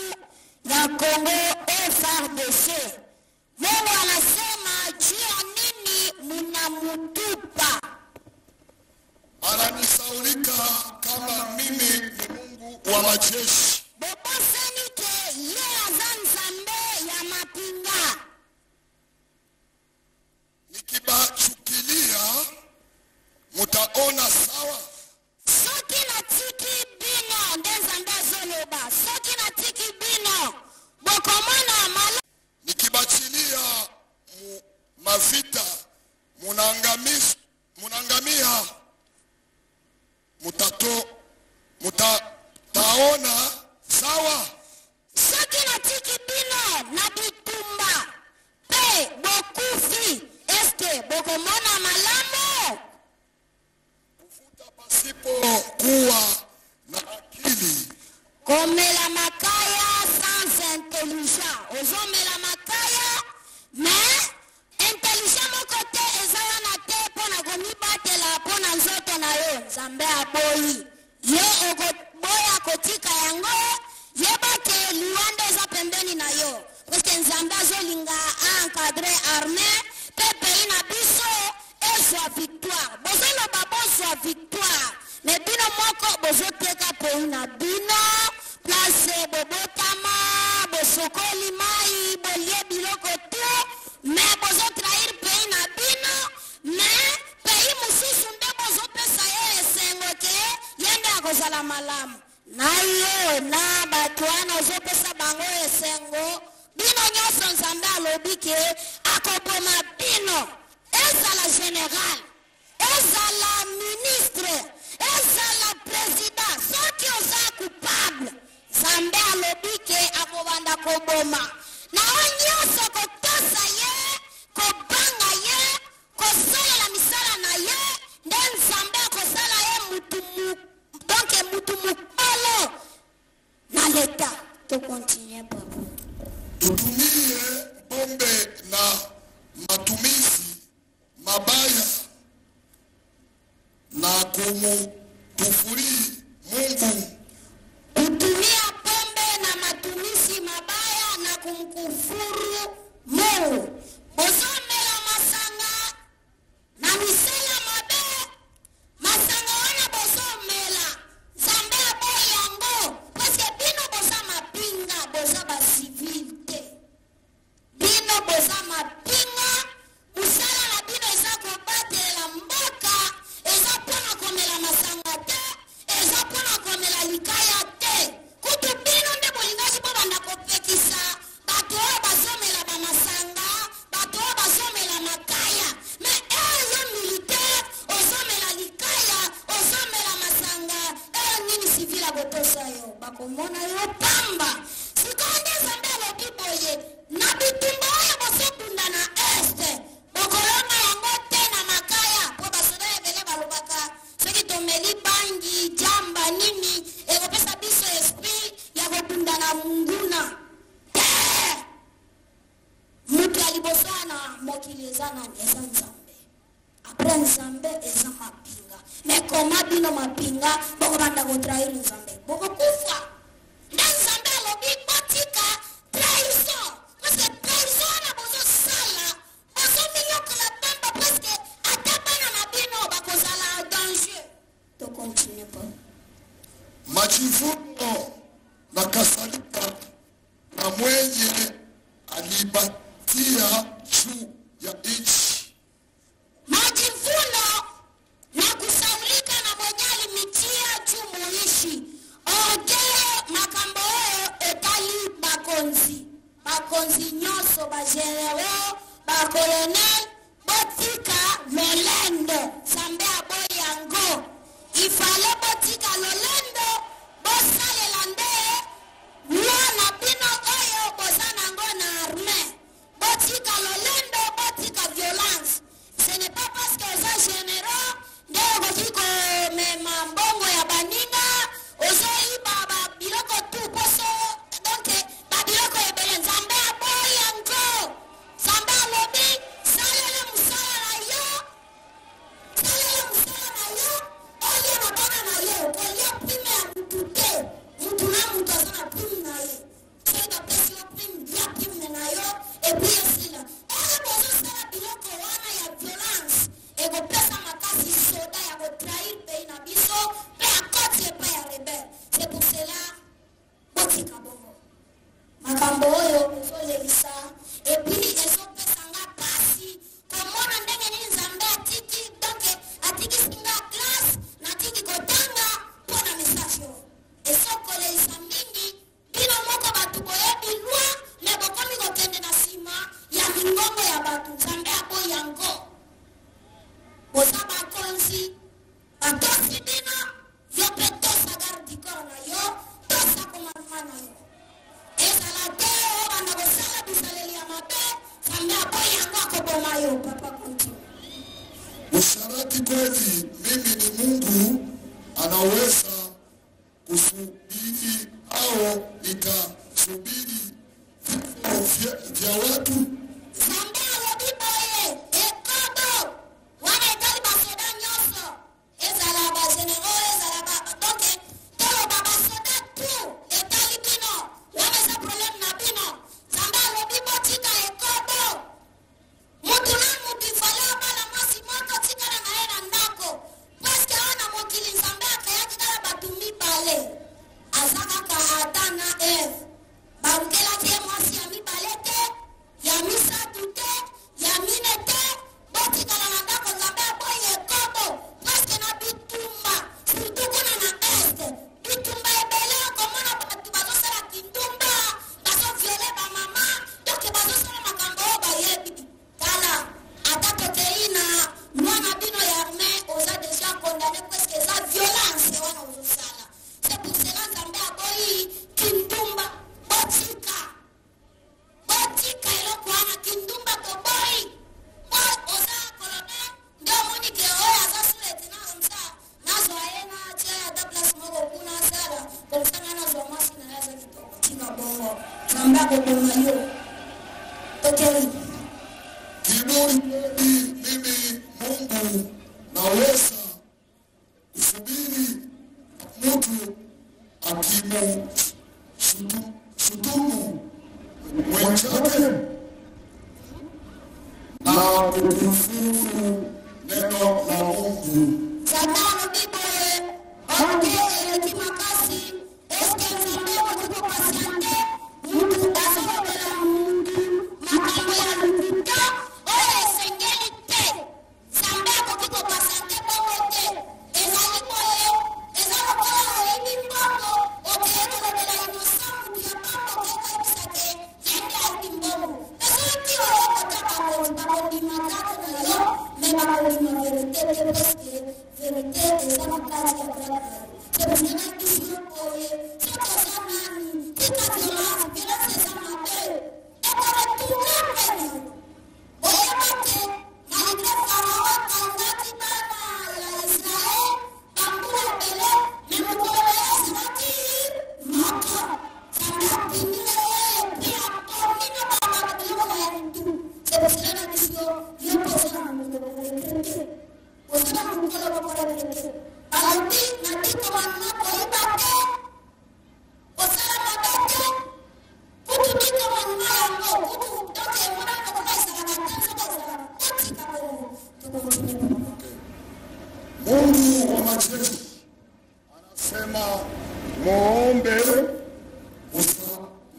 ya Kongo FARDC. Mungu anasema juu ya nini mnamutupa? Ananisaulika kama mimi ni Mungu wa majeshi. Bobosani ke ye aza Nzambe ya mapinga. Nikibachukilia mutaona sawa. Soki na tiki bino ndezanda zoloba. Soki na tiki bino bokomona mala. Nikibachilia mavita munangamia mutataona sawa. Soki na tiki bino na bitumba pe bokufi eske bokomona malamu. Pasipo kuwa na akili. Komela makaya sans intelligence. Ozomela makaya mais intelligent mon côté ezaya na te pona komibatela pona nzoto na yo. Nzambe aboyi. Ye okoboya kotika yango yebake luanda eza pembeni na yo. Parce que Nzambe azolinga encadre armée pe pays na biso ezwa victoire. Bozoloba bozwa victoire. Mais bino moko bozoteka pays na bino. Place bobotama, bosokoli mai, bolie biloko tout. Mais bozo trahir pays na bino. Mais pays mususu nde bozopesa ye esengo ke yende akozala malamu. Na yo na bato wana ozopesa bango esengo. Bino nyonso Nzambe alobi ke akoboma bino. Ezala général, ezala ministre, ezala président. Soki oza coupable, Nzambe alobi ke akobanda koboma. Na nyonso kotosa ye, kobanga ye, kosalela misala na ye, nde Nzambe akosala ye mutu mukolo na leta. To continue papa. Tutumie bombe na matumizi mokili eza nani eza nzambe après nzambe eza mapinga mais koma bino mapinga bokobanda kotrahir nzambe bokokufa nde nzambe alobi botika trahison parce que trahison na bozosala bozomiyokola pamba presque ata bana na bino bakozala danger to continue pas majivuno na kasalika na mwenye alibatia juu ya nchi. Majivuno na kusaulika na mwenye alimitia juu muishi. Ongee makambo etali bakonzi nyoso bagenero bakolonel botika melendo sambe aboy yango ifale botika lolendo bosalela nde mwana bino oyo bozana ngo na arme botika lolendo botika violence. Ce n'est pas parce que eza généraux nde okokiko mema mbongo ya baninga ozoyiba babiloko tu poso donc babiloko ebele nzambe aboy yango nzambe alobi salela mosala na yo olia na bana na yo kolia prime ya mutu te mutu na mutu aza na prime na ye soki bapesi yo prime bia prime na yo epui esila oyo bozosala biloko wana ya violence ekopesa makasi soda ya kotrahir pays na biso mpe akoti epai ya rebele. C'est pour cela botika bongo makambo oyo ezolelisa epui ezopesanga pasi komona ndenge nini nzambe atiki donc atikisinga classe natiki kotanga mpona message oyo ezokolelisa mingi bino moko bato boyebi lwa me bokomi kokende na nsima ya mingongo ya bato nzambe aboyi yango boza bakonzi batosi bino yo mpe tosa garde corps na yo tosa komama na yo ezala te oyo banda kosala bisaleli ya mabe nzambe aboyi yango akoboma yo papa continue. Usharati kweli mimi ni Mungu anaweza kusubiri au nitasubiri vifo vya watu? Nzambe alobi boye ekodo wana etali basoda nyonso ezala bagenero ezala donc toloba basoda tu etali bino wana eza problème na bino. Nzambe alobi botika ekodo mutu na mutu ifale abala mwasi moko tikala na ye na ndako preske wana mokili nzambe akayaki kala bato mibale aza kaka Adam na Eve balukelaki ye mwasi ya mibale te ya misatu te ya mine te botikala na ndako nzambe aboyi ekobo preske na bitumba surtout kuna na este bitumba ebele okomona bato bazosala kindumba bazoviole bamama doke bazosala makambo oyo bayebi tala ata tokei na mwana bino ya arme oza deja condamné preske eza violence wana ozosala. C'est pour cela nzambe aboyi kindumba botika eloko wana kindumba toboyi oza colonel nde omoni ke oyo aza sulete na komsa nazwa ye na tie ata place moko kuna asala komsanga nazwa mwasi na ye aza kitoko tika bongo nzambe akoboma yo tokeli Kiburi mimi Mungu naweza kusubiri mtu akimu shutumu mwenzake na kukufuru neno la Mungu. Satano biboye ongee kimakasi eske nzambe wakipo pasiante mtu asabela mundu makambo ya lukuta oyo esengeli te nzambe akokiko pasiante bongo te ezali boye eza lokola oyibi mbongo okeyekolobela inosa mutu ya pamba okekayebisa ke yende ayibi mbongo esoki oyo kotaka bakondima kaka na yo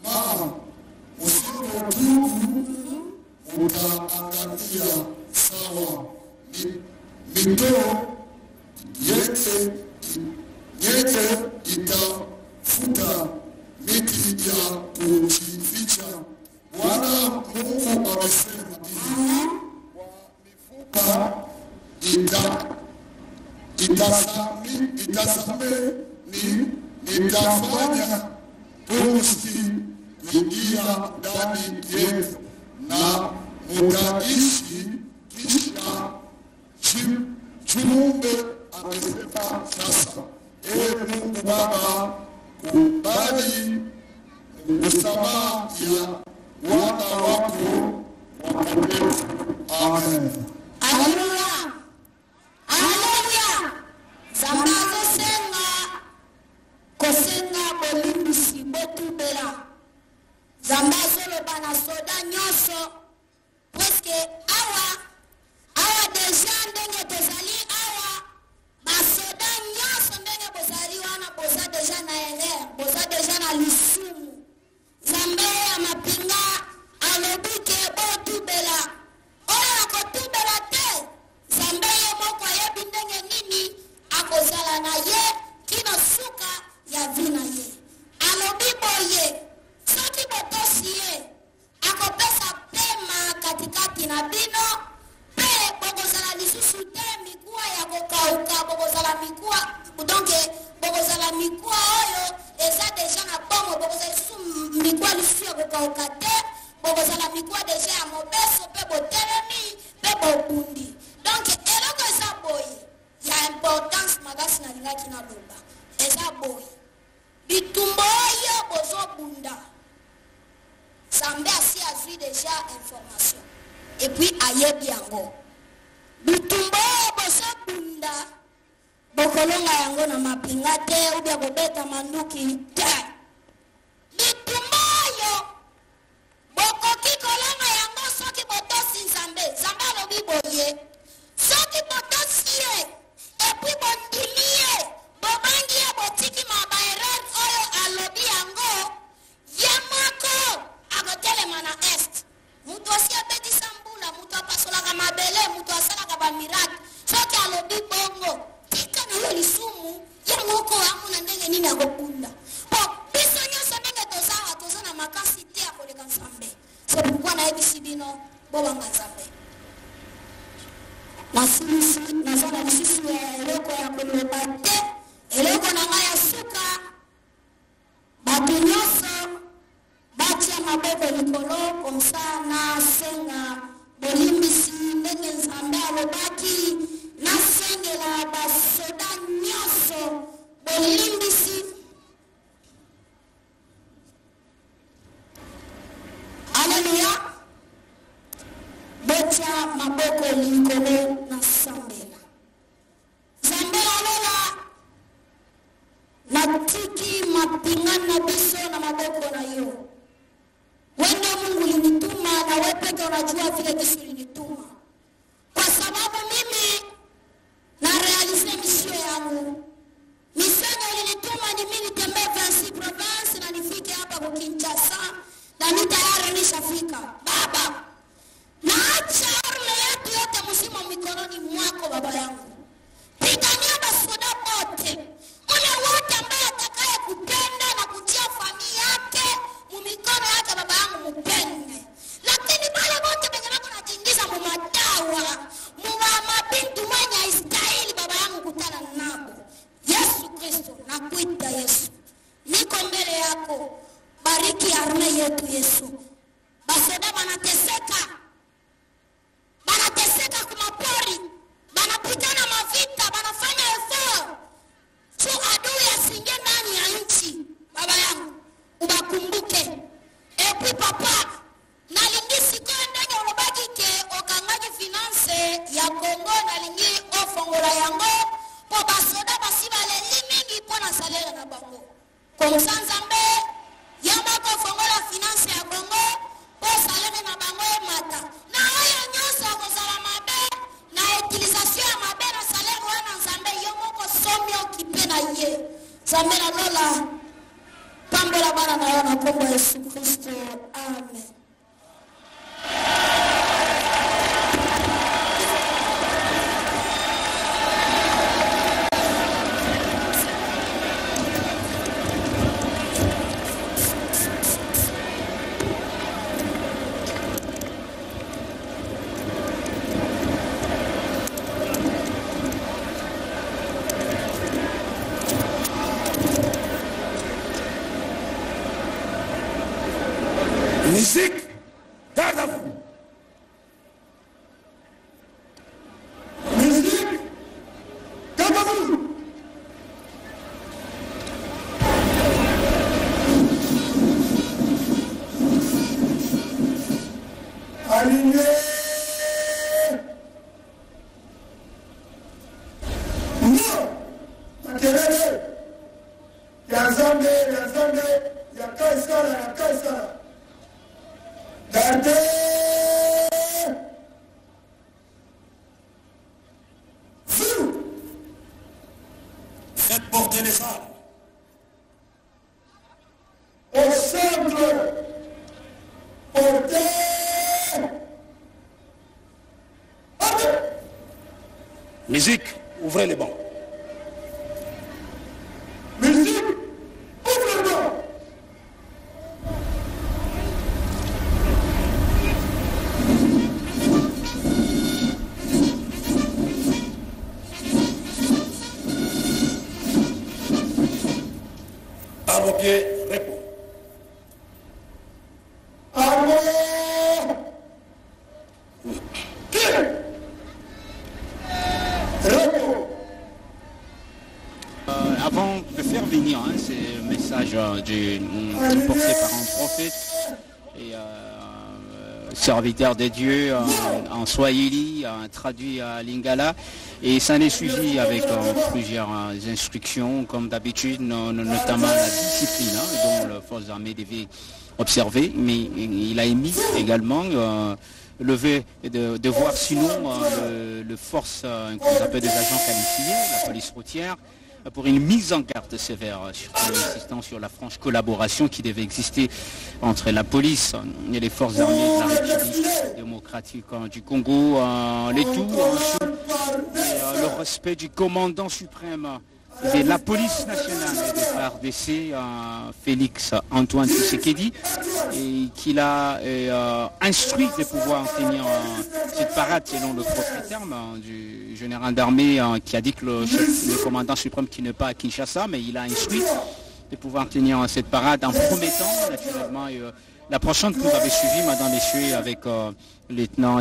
kama usipotubu utaangamia sawa. Mito yeke itafuta miti ya kujificha. Bwana Mungu amesema kwa mifupa itasame nitafanya pumzi kuingia ndani yetu na mutaishi. Kisha Jumbe amesema sasa, Mungu Baba, kubali msamaha ya wana wako wakomevu. Amen. Haleluya. Haleluya. Zambazo senga kosenga bolimbisi botubela. Zambazo le bana soda nyoso. Puisque awa deja ndenge tozali awa basoda nyoso ndenge bozali wana boza deja na erer, boza deja na lisumu. Zambe ya mapinga alobike botubela. Oyo akotubela te. Zambe ye moko yebi ndenge nini akozala na ye kino suka ya vina ye. Alobibo ye soki botosi ye akopesa pema katikati na bino pe bokozala lisusu te mikuwa ya kokauka bokozala mikuwa donke bokozala mikuwa oyo eza deja na bongo bokozala lisusu mikuwa lisusu ya kokauka te bokozala mikuwa deja ya mobeso pe botelemi pe bobundi. Donc eloko eza boye ya importance makasi na lingaki na loba eza boye bitumbo oyo bozobunda Zambe asi azwi deja information et puis ayebi yango bitumbo oyo bozobunda bokolonga yango na mapinga te ubia kobeta manduki te. Bitumbo oyo bokoki kolonga yango soki botosi Nzambe. Nzambe alobi boye soki botosi ye epuis bondimi ye bobangi ye botiki mabaerer oyo alobi yango ye moko akotelema na est. Mutu osi abetisa mbula, mutu apasolaka mabele, mutu asalaka bamiraki. Soki alobi bongo tika na yo lisumu ye moko amuna ndenge nini akobunda. Po biso nyonso ndenge toza na makasi te akoleka Nzambe. C'est pourquoi nayebisi bino bobanga Nzambe. Nazana lisusu ya eloko ya koloba te. Eloko na ngai ya suka bato nyonso batia maboko likolo komsa na senga bolimbisi ndenge Nzambe alobaki na sengela basoda nyonso bolimbisi. Haleluya. Botia maboko likolo na sambela. Zambela lola natiki mapinga na biso na maboko na yo. Wendo Mungu linituma na wewe peke unajua vile Yesu linituma. Kwa sababu mimi na realize misio yangu. Misio linituma ni mimi nitembee 26 province na nifike hapa kwa Kinshasa na tayari nishafika. Baba, naacha arme yetu yote mzima mikononi mwako baba yangu. Pigania basoda wote. Ule wote ambaye atakaye kupenda na kutia familia yake mumikono yake baba yangu mpende. Lakini wale wote wenye wako natingiza mumadawa, mabintu mwenye istahili baba yangu kutana nabo. Yesu Kristo, nakuita Yesu. Niko mbele yako. Bariki arme yetu Yesu. Basoda banateseka. Banateseka kumapori. Banapigana mavita, banafanya effort. Tu adui asinge ndani ya nchi. Baba yangu, ubakumbuke. Epi papa, nalingisi kwa ndenge unabaki ke okangaji finance ya Kongo nalingi ofongola yango. Po basoda basiba leli mingi pona salere na bango. Komsanzambe, yamako fongola finance ya Kongo, po salere na bango e mata. Na oyo nyoso kozala mabe, na utilisation ya mabe na salere wana Nzambe yomoko somi okipe na ye. Nzambe na lola, pambola bana na yo na kombo Yesu Kristo. Amen. Musique, garde à vous. Musique, garde à vous. Aligné. Non. Makelele. Yazambe, Yakaisara. Gardez. Vous. Faites porter les armes. Au centre. Portez. Musique, ouvrez les bancs. Musique, ouvre le banc. À vos pieds, repos. Avant de faire venir ce message porté par un prophète et serviteur de Dieu en Swahili, traduit à Lingala, et ça n'est suivi avec plusieurs instructions, comme d'habitude, notamment la discipline dont les forces armées devaient observer, mais il a émis également le vœu de voir sinon le force qu'on appelle des agents qualifiés, la police routière, pour une mise en garde sévère, surtout en insistant sur la franche collaboration qui devait exister entre la police et les forces armées de la République démocratique du Congo, les tout le respect du commandant suprême de la police nationale de FARDC, Félix Antoine Tshisekedi, et qu'il a instruit de pouvoir tenir cette parade selon le propre terme du général d'armée qui a dit que le commandant suprême qui n'est pas à Kinshasa, mais il a instruit de pouvoir tenir cette parade en promettant naturellement la prochaine que vous avez suivie, madame, messieurs, avec le lieutenant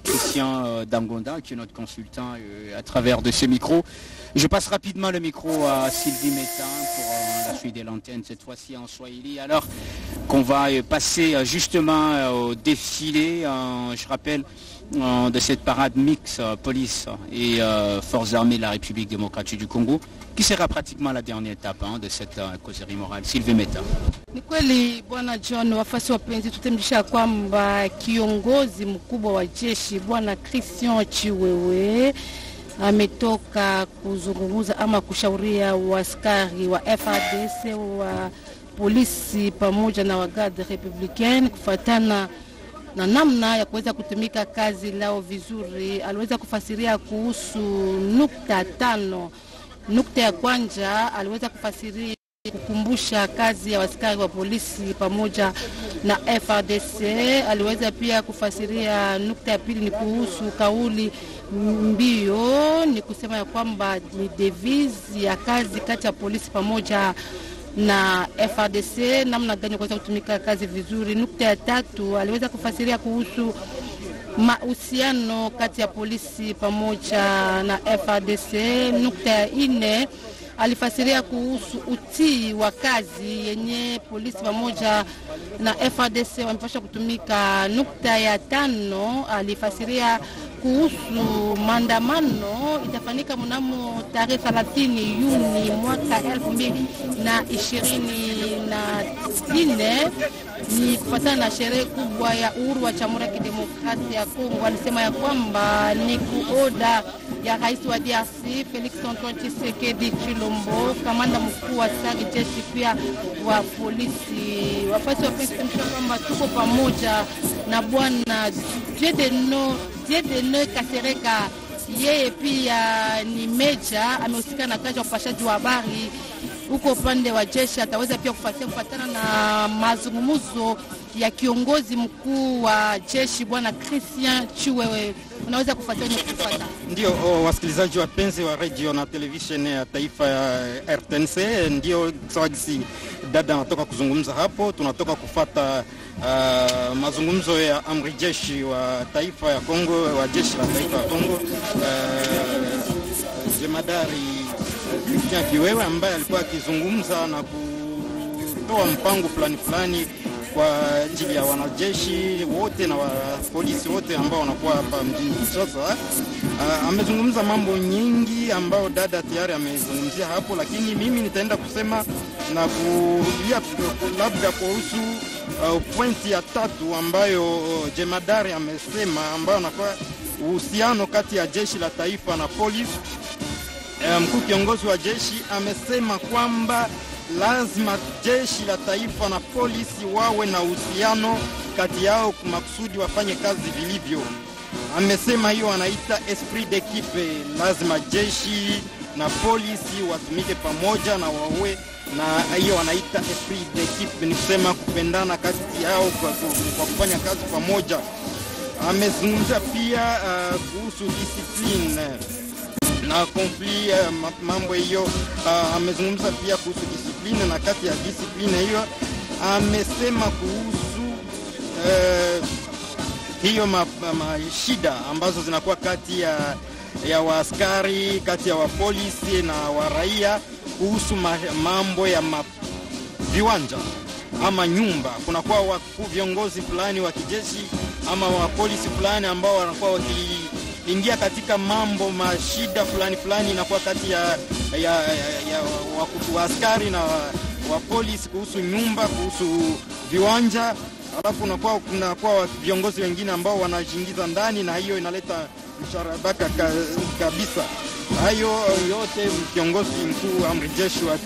Christian Dangonda, qui est notre consultant à travers de ce micros. Je passe rapidement le micro à Sylvie Métain pour la suite de l'antenne, cette fois-ci en Swahili, alors qu'on va passer justement au défilé, je rappelle, de cette parade mixte police et forces armées de la République démocratique du Congo, qui sera pratiquement la dernière étape de cette causerie morale. Sylvie Métain. Ni kweli bwana John, wafasi wapenzi, tutemjisha kwamba kiongozi mkubwa wa jeshi bwana Christian Chiwewe ametoka kuzungumza ama kushauria waskari wa FARDC wa polisi pamoja na wagard republicain kufuatana na namna ya kuweza kutumika kazi lao vizuri. Aliweza kufasiria kuhusu nukta 5. Nukta ya kwanza aliweza kufasiria kukumbusha kazi ya askari wa polisi pamoja na FARDC. Aliweza pia kufasiria nukta ya pili ni kuhusu kauli mbio, ni kusema ya kwamba ni devise ya kazi kati ya polisi pamoja na FARDC, namna gani kuweza kutumika kazi vizuri. Nukta ya tatu aliweza kufasiria kuhusu mahusiano kati ya polisi pamoja na FARDC. Nukta ya 4 alifasiria kuhusu utii wa kazi yenye polisi pamoja na FARDC wamepasha kutumika. Nukta ya 5 alifasiria kuhusu maandamano itafanyika mnamo tarehe 30 Juni mwaka 2022 24 ni kufuatana na sherehe kubwa ya uhuru wa Jamhuri ya Kidemokrasia ya Kongo. Alisema ya kwamba ni kuoda ya rais wa DRC Felix Antoine Tshisekedi Tshilombo, kamanda mkuu wa askari jeshi pia wa polisi. Wafasi wa pensi kwamba tuko pamoja na bwana Dieudonné Kasereka, yeye pia ni meja, amehusika na kazi ya upashaji wa habari huko upande wa jeshi. Ataweza pia kufuatana na mazungumzo ya kiongozi mkuu wa jeshi bwana Christian Chiwewe. Unaweza kufuatana kufuata. Ndio wasikilizaji wapenzi wa radio na television ya taifa ya RTNC, ndio sawagisi dada anatoka kuzungumza hapo. Tunatoka kufuata mazungumzo ya amri jeshi wa taifa ya Kongo, wa jeshi la taifa ya Kongo, jemadari Christian Chiwewe ambaye alikuwa akizungumza na kutoa mpango fulani kwa ajili ya wanajeshi wote na polisi wote ambao wanakuwa hapa mjini Kinshasa. Amezungumza mambo nyingi ambao dada tayari amezungumzia hapo, lakini mimi nitaenda kusema na kurudia labda kuhusu pointi ya tatu ambayo jemadari amesema, ambayo anakuwa uhusiano kati ya jeshi la taifa na polisi. Mkuu kiongozi wa jeshi amesema kwamba lazima jeshi la taifa na polisi wawe na uhusiano kati yao makusudi wafanye kazi vilivyo. Amesema hiyo anaita esprit d'équipe, lazima jeshi na polisi watumike pamoja na wawe na hiyo wanaita esprit d'équipe, ni kusema kupendana kati yao kwa kufanya kazi pamoja. Amezungumza pia kuhusu discipline na conflit, mambo hiyo. Amezungumza pia kuhusu discipline, na kati ya discipline hiyo amesema kuhusu hiyo shida ambazo zinakuwa kati ya waaskari, kati ya wapolisi na waraia, kuhusu mambo ya viwanja ama nyumba. Kunakuwa wakuu viongozi fulani wa kijeshi ama wa polisi fulani ambao wanakuwa wakiingia katika mambo mashida fulani inakuwa kati ya askari na wa polisi kuhusu nyumba, kuhusu viwanja. Alafu kunakuwa viongozi wengine ambao wanajiingiza ndani, na hiyo inaleta msharabaka kabisa. Hayo yote kiongozi mkuu amri jeshi wa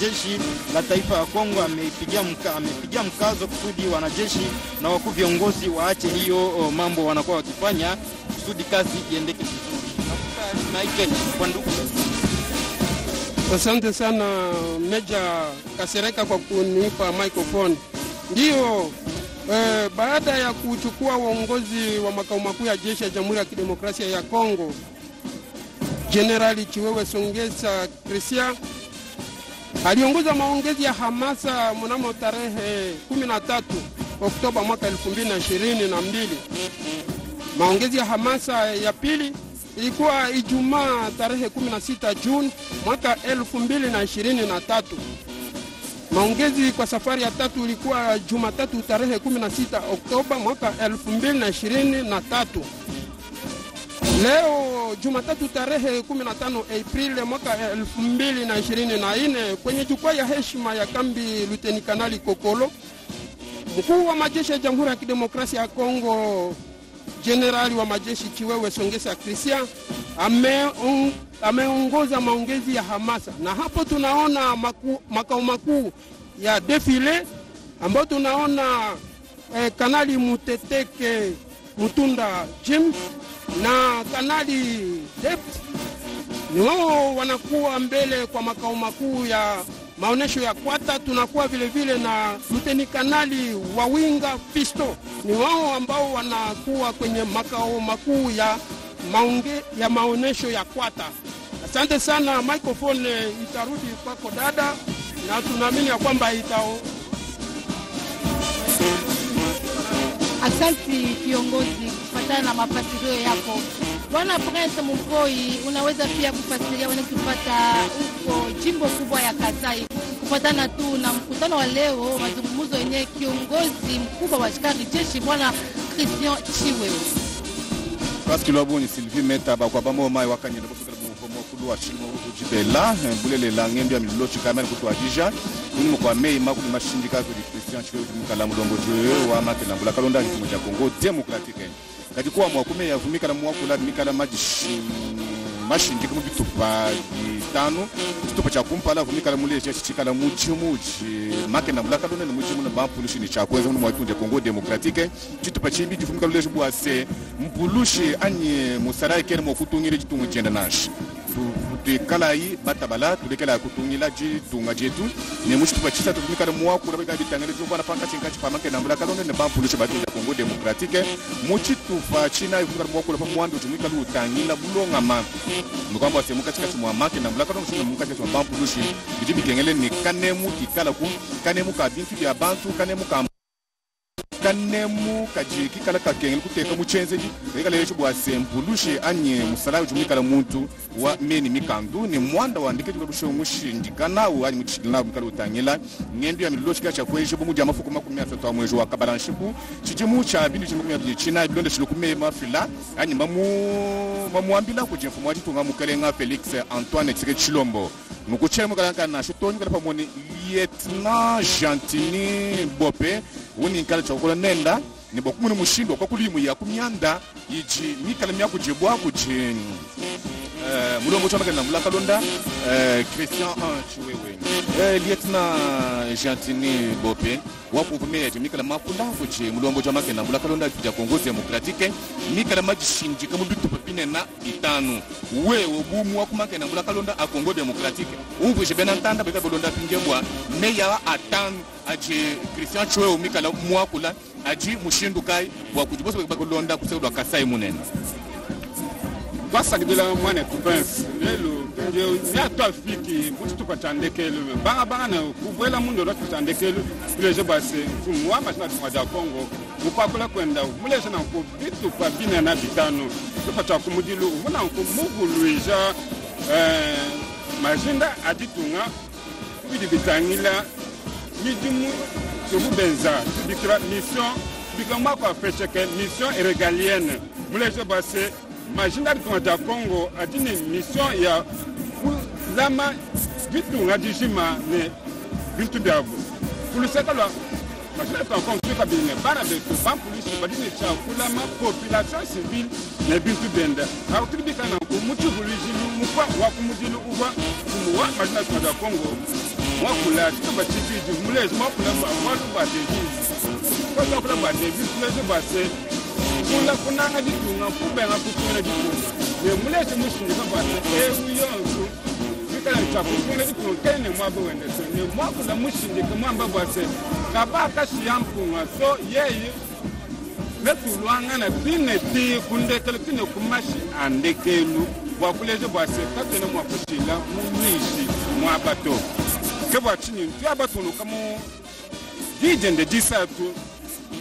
jeshi la taifa ya Kongo amepigia mkazo kusudi wanajeshi na wakuu viongozi waache hiyo mambo wanakuwa wakifanya kusudi kazi iendeke vizuri. Asante sana Meja Kasereka kwa kunipa microphone. Ndio baada ya kuchukua uongozi wa makao makuu ya jeshi ya Jamhuri ya Kidemokrasia ya Kongo, Generali Chiwewe Songesa Christian aliongoza maongezi ya hamasa mnamo tarehe 13 Oktoba mwaka 2022. Maongezi ya hamasa ya pili ilikuwa Ijumaa tarehe 16 Juni mwaka 2023. Maongezi kwa safari ya tatu ilikuwa Jumatatu tarehe 16 Oktoba mwaka 2023. Leo Jumatatu tarehe 15 Aprili mwaka 2024, kwenye jukwaa ya heshima ya kambi Luteni Kanali Kokolo, mkuu wa majeshi ya Jamhuri ya Kidemokrasia ya Kongo Generali wa majeshi Chiwewe Songesa Christian ameongoza maongezi ya hamasa, na hapo tunaona makao makuu ya defile ambao tunaona Kanali Muteteke Mutunda Jim na Kanali Dept ni wao wanakuwa mbele kwa makao makuu ya maonesho ya Kwata. Tunakuwa vile vile na Luteni Kanali Wawinga Fisto, ni wao ambao wanakuwa kwenye makao makuu ya maonesho ya Kwata. Asante sana, microphone itarudi kwako dada, na tunaamini ya kwamba Asante kiongozi, kufuatana na mafasirio yako. Bwana Prince Mukoi, unaweza pia kufasiria wanakupata huko jimbo kubwa ya Kasai, kufuatana tu na mkutano wa leo, mazungumzo yenye kiongozi mkubwa wa askari jeshi bwana Christian Chiwewe. Parce que l'abon ni Sylvie Meta ba kwa bamo mai wakanyenda kusukira mu komo kulwa chimo kujibela bulele la ngembi ya milochi kamera kutwa jija Nous quoi mais ma kuma syndicat de Christian Chwe mukala mulombo jwe wa make na mbula kalonda chimwe cha Congo Democratique. Kati kwa mwa kume yavumika na mwa kula mikala mashindika mu bitupa tano tupa cha kumpala vumika la muleje chikala muji make na mbula kalonda muji na bampulushi ni cha kwanza mu mwatunde Congo Democratique chitupa chimbi chifumika luleje bwase mpulushi anye musarai kene mo kutungire chitungu chenda nashi kala yi batabala tulekela kutungila ji tunga jetu ne mushitupa chisa tutumika na mwa kula bika bitangale tu bana panka chinga chipa make na mbula kalonda ne bampulushi batu ya Congo Democratique muchitupa china ifuka mwa kula pamwando tumika lu tangila bulonga ma mukwamba semuka chika chimwa make na mbula kalonda shuna muka chika bampulushi bijibi kengele ni kanemu kikala ku kanemu ka bintu ya bantu kanemu ka kanemu kajiki kala kakengele kuteka muchenzeji ekala yecho bwa sempulushi anye musala ujumika la muntu wa meni mikandu ni mwanda wa ndike tubusho mushindikana wa ani muchidina mukala utangela ngendo ya miloshika cha kweje bomu jama fukuma kumya twa mwejo wa kabalanshiku chijimu cha bintu chimkumya china bilonde shilukume mafila ani mamuambila kujemfu mwaji tunga mukalenga Felix Antoine Tsike Chilombo mukuchema kalanga na shutoni kala pamoni lieutenant Gentini Bope woni nkala chokola nenda ni bokumu mushindo kwa kulimu ya kumyanda yiji mikala myako jebwa kujeni mulongo chama kana mbula kalonda Christian Chiwewe lieutenant Gentini Bope wapo kumeje mikala makunda kuje mulongo chama kana mbula kalonda ya Congo Democratique mikala majishinjika mu bitu papine na itanu wewe bumu wakumake na mbula kalonda a Congo Democratique ubu je benantanda beka bolonda pingebwa meya atanu aje Christian Chiwewe mikala mwakula aji mushindu kai wa kujibosa beka bolonda kusedwa kasai munene basakidela mwana tupensi lelo ndio nyato afiki mutu pachandekelo banga na kubwela mundo lo pachandekelo leje base fumwa machina tumaja Congo mukakula kwenda muleje na ko bitu kwa bina na bitano tupacha kumudilu muna ko muguluija majinda aditunga bidi bitangila midimu tububenza bikra mission bikama kwa fecheke mission régalienne muleje base Majina de Congo a dit une mission il y a lama vitu ngadishima ne vitu dabu kuliseka la majina de Congo kwa bine bana de ban police badine cha kulama population civile ne vitu benda ha utribika na kumutu bulijilu mukwa wa kumudilu uwa kumwa majina de Congo mwa kula tuba chiji mulezi mwa kula mwa tuba de kwa ba de vitu ba se kula kunanga ditunga kubenga kutunga ditunga ne mulete mushinga bana uyonzu bikala chakutunga ditunga kene mwabo wende so ne mwabo la mushinga kamamba bwase kabaka shiyampunga so yeye metulwanga na tine ti kunde tine kumashi andekelu wakuleje bwase katene mwakutila mumishi mwabato kebwa chini tuyabatuno kamo dijende disatu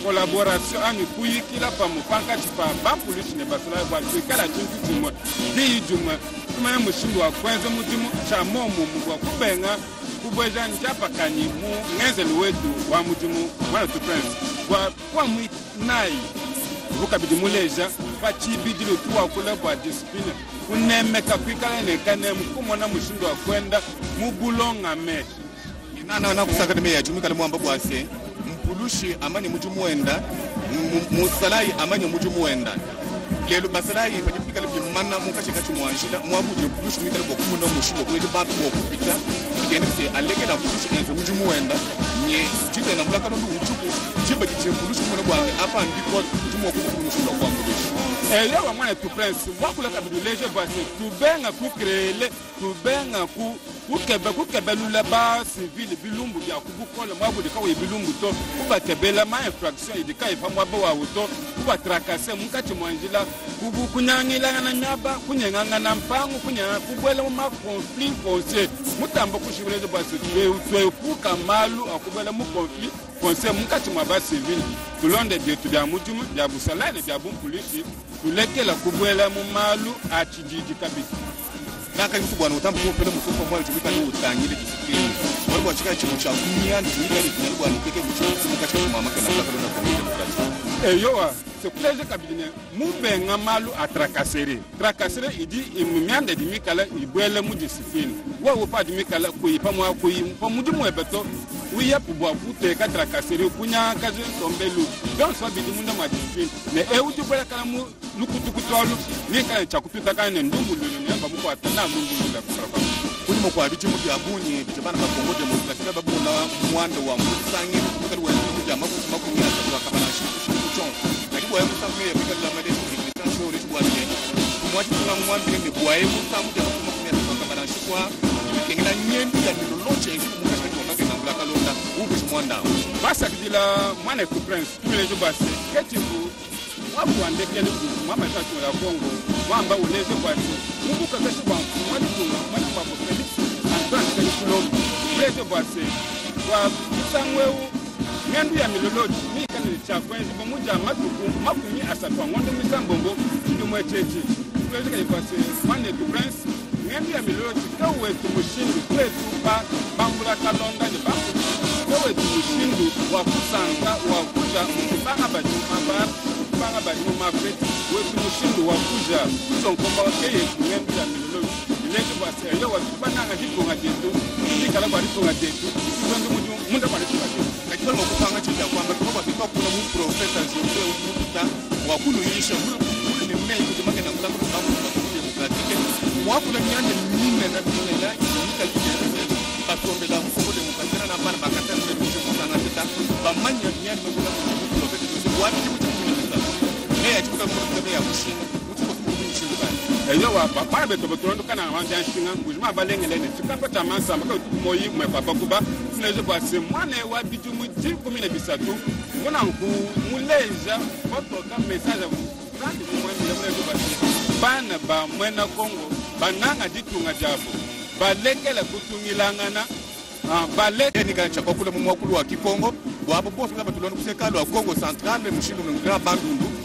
collaboration ani kuyikila pamu pankati pa bampulishi ne basala ba kala chintu timo di juma kuma mushindu wa kwanza mudimu cha momo mugwa kubenga kubweja njapa kanyi mu ngezeli wetu wa mudimu wana to prince kwa mu nai bukabidi muleja pachibidilo tuwa kula kwa discipline kunemeka kwikala ne kanemu kumona mushindu wa kwenda mugulonga me nana na kusaka me ya jumika mwamba bwase mpulushi amani mujumuenda musalai amani mujumuenda lelo basalai pajipika le manna mukashika chimwanjila mwabuje mpulushi mikala kwa kumunda mushibo kwete bantu kwa kupita kigende se alege na mpulushi enzo mujumuenda nye jita na mulaka ndo uchuku jiba jiche mpulushi mwana bwange apa ndiko mujumu kwa mpulushi ndo kwa mpulushi yawa mwana tu prince mwakula kabidu leje base tubenga kukrele tubenga kukebelula ba civil bilumbu ya kubukola mwabude kawe bilumbu to kubatebela ma infraction idika ifa mwabo wa uto kubatrakase mukati mwanjila kunyangila na nyaba kunyanga na mpango kunyanga kubwela ma conflit foncier mutambo kushibelezo base tuwe puka malu akubwela mu conflit foncier mukati mwa ba civil tulonde bietu bya mujumu bya busalane bya bumpulishi tulekela kubwela mu malu achijiji kabisa naka mtu bwana utambo kupenda mfuko mwa tumika ni utangile discipline wale wachika chimo cha kunyanda tumika ni bwana keke mchuko katika mama kana kwa Congo Democratique c'est que les cabinets moubenga malu à tracasserie il dit il me mande de mikala il boile mu discipline wa ou pas de mikala ko yi pa mo ko yi pa mu mo ebeto oui ya pour te ka tracasserie kunya ka je tombelu donc ça bi mu na ma discipline mais e u ti boile kala mu lukutu kutolu ni ka chakupita ka ne ndumulu ni ba mu ko atana ndumulu la kusaba kuni mo kwa bichi mu ya buni bitibana ka kongo demokrasia ba bona mwanda wa musangi ka wa mu ya makusima ku ya ka kabana shi lakini bwa musangi ya bika la made ni tancho ri bwa ni mo ti na mwanda ni bwa musangi ya ku ya ka kabana shi kwa kengina nyendu ya miloloche mu ka ka na ka ngula ka londa u bichi mwanda basa kidila mwana ku prince kule jo base ketibu wabu andekele ku mama tatu la Kongo wamba uleze kwa mungu kakashi kwa mwani tunga mwani kwa Felix Antoine Kalikulombo uleze base wa sangweu ngendu ya miloloji ni kanili cha kwenzi pamoja matuku makumi asatwa ngondo misambombo ndumwe chechi uleze kwa base mwana ku prince ngendu ya miloloji kawe tumushindu kwetu pa bambula kalonda ni bambu kawe tumushindu wa kusanga wa kuja mbanga baju ambar banga ba no mafre wetu mushindu wa kuja sonkomba keye ngendu ya milolo leke ba se yo wa bana nga hiko nga detu ni kala ba hiko nga detu ndu munda ba hiko nga detu lakini mo kupanga chini ya kwamba kwa sababu kuna mu profesa zote ukuta wa kulu yisha kulu ni mmea kujimaka na mlango kwa demokratike mwa kuna nyanja nyingi na bila ika kile pasombe la mfumo demokrasia na bana bakatana ni mshimo sana tata ba manya nyanja kuna profesa zote watu eyo wa papa beto beto kana wanja shinga bujuma balengelene tukapata mansa mbaka moyi mwe papa kuba tunaweza kwa semane wa bijumu jiku mine bisatu mwana nku muleja foto ka message kandi mwe mwe bana ba mwena Kongo bananga ditunga jabo balekela kutungilangana baleke ni kana chakokula mu mwakulu wa Kikongo bwabo bofu ngaba tulona kusekalo wa Kongo Central mushindu ngaba bandundu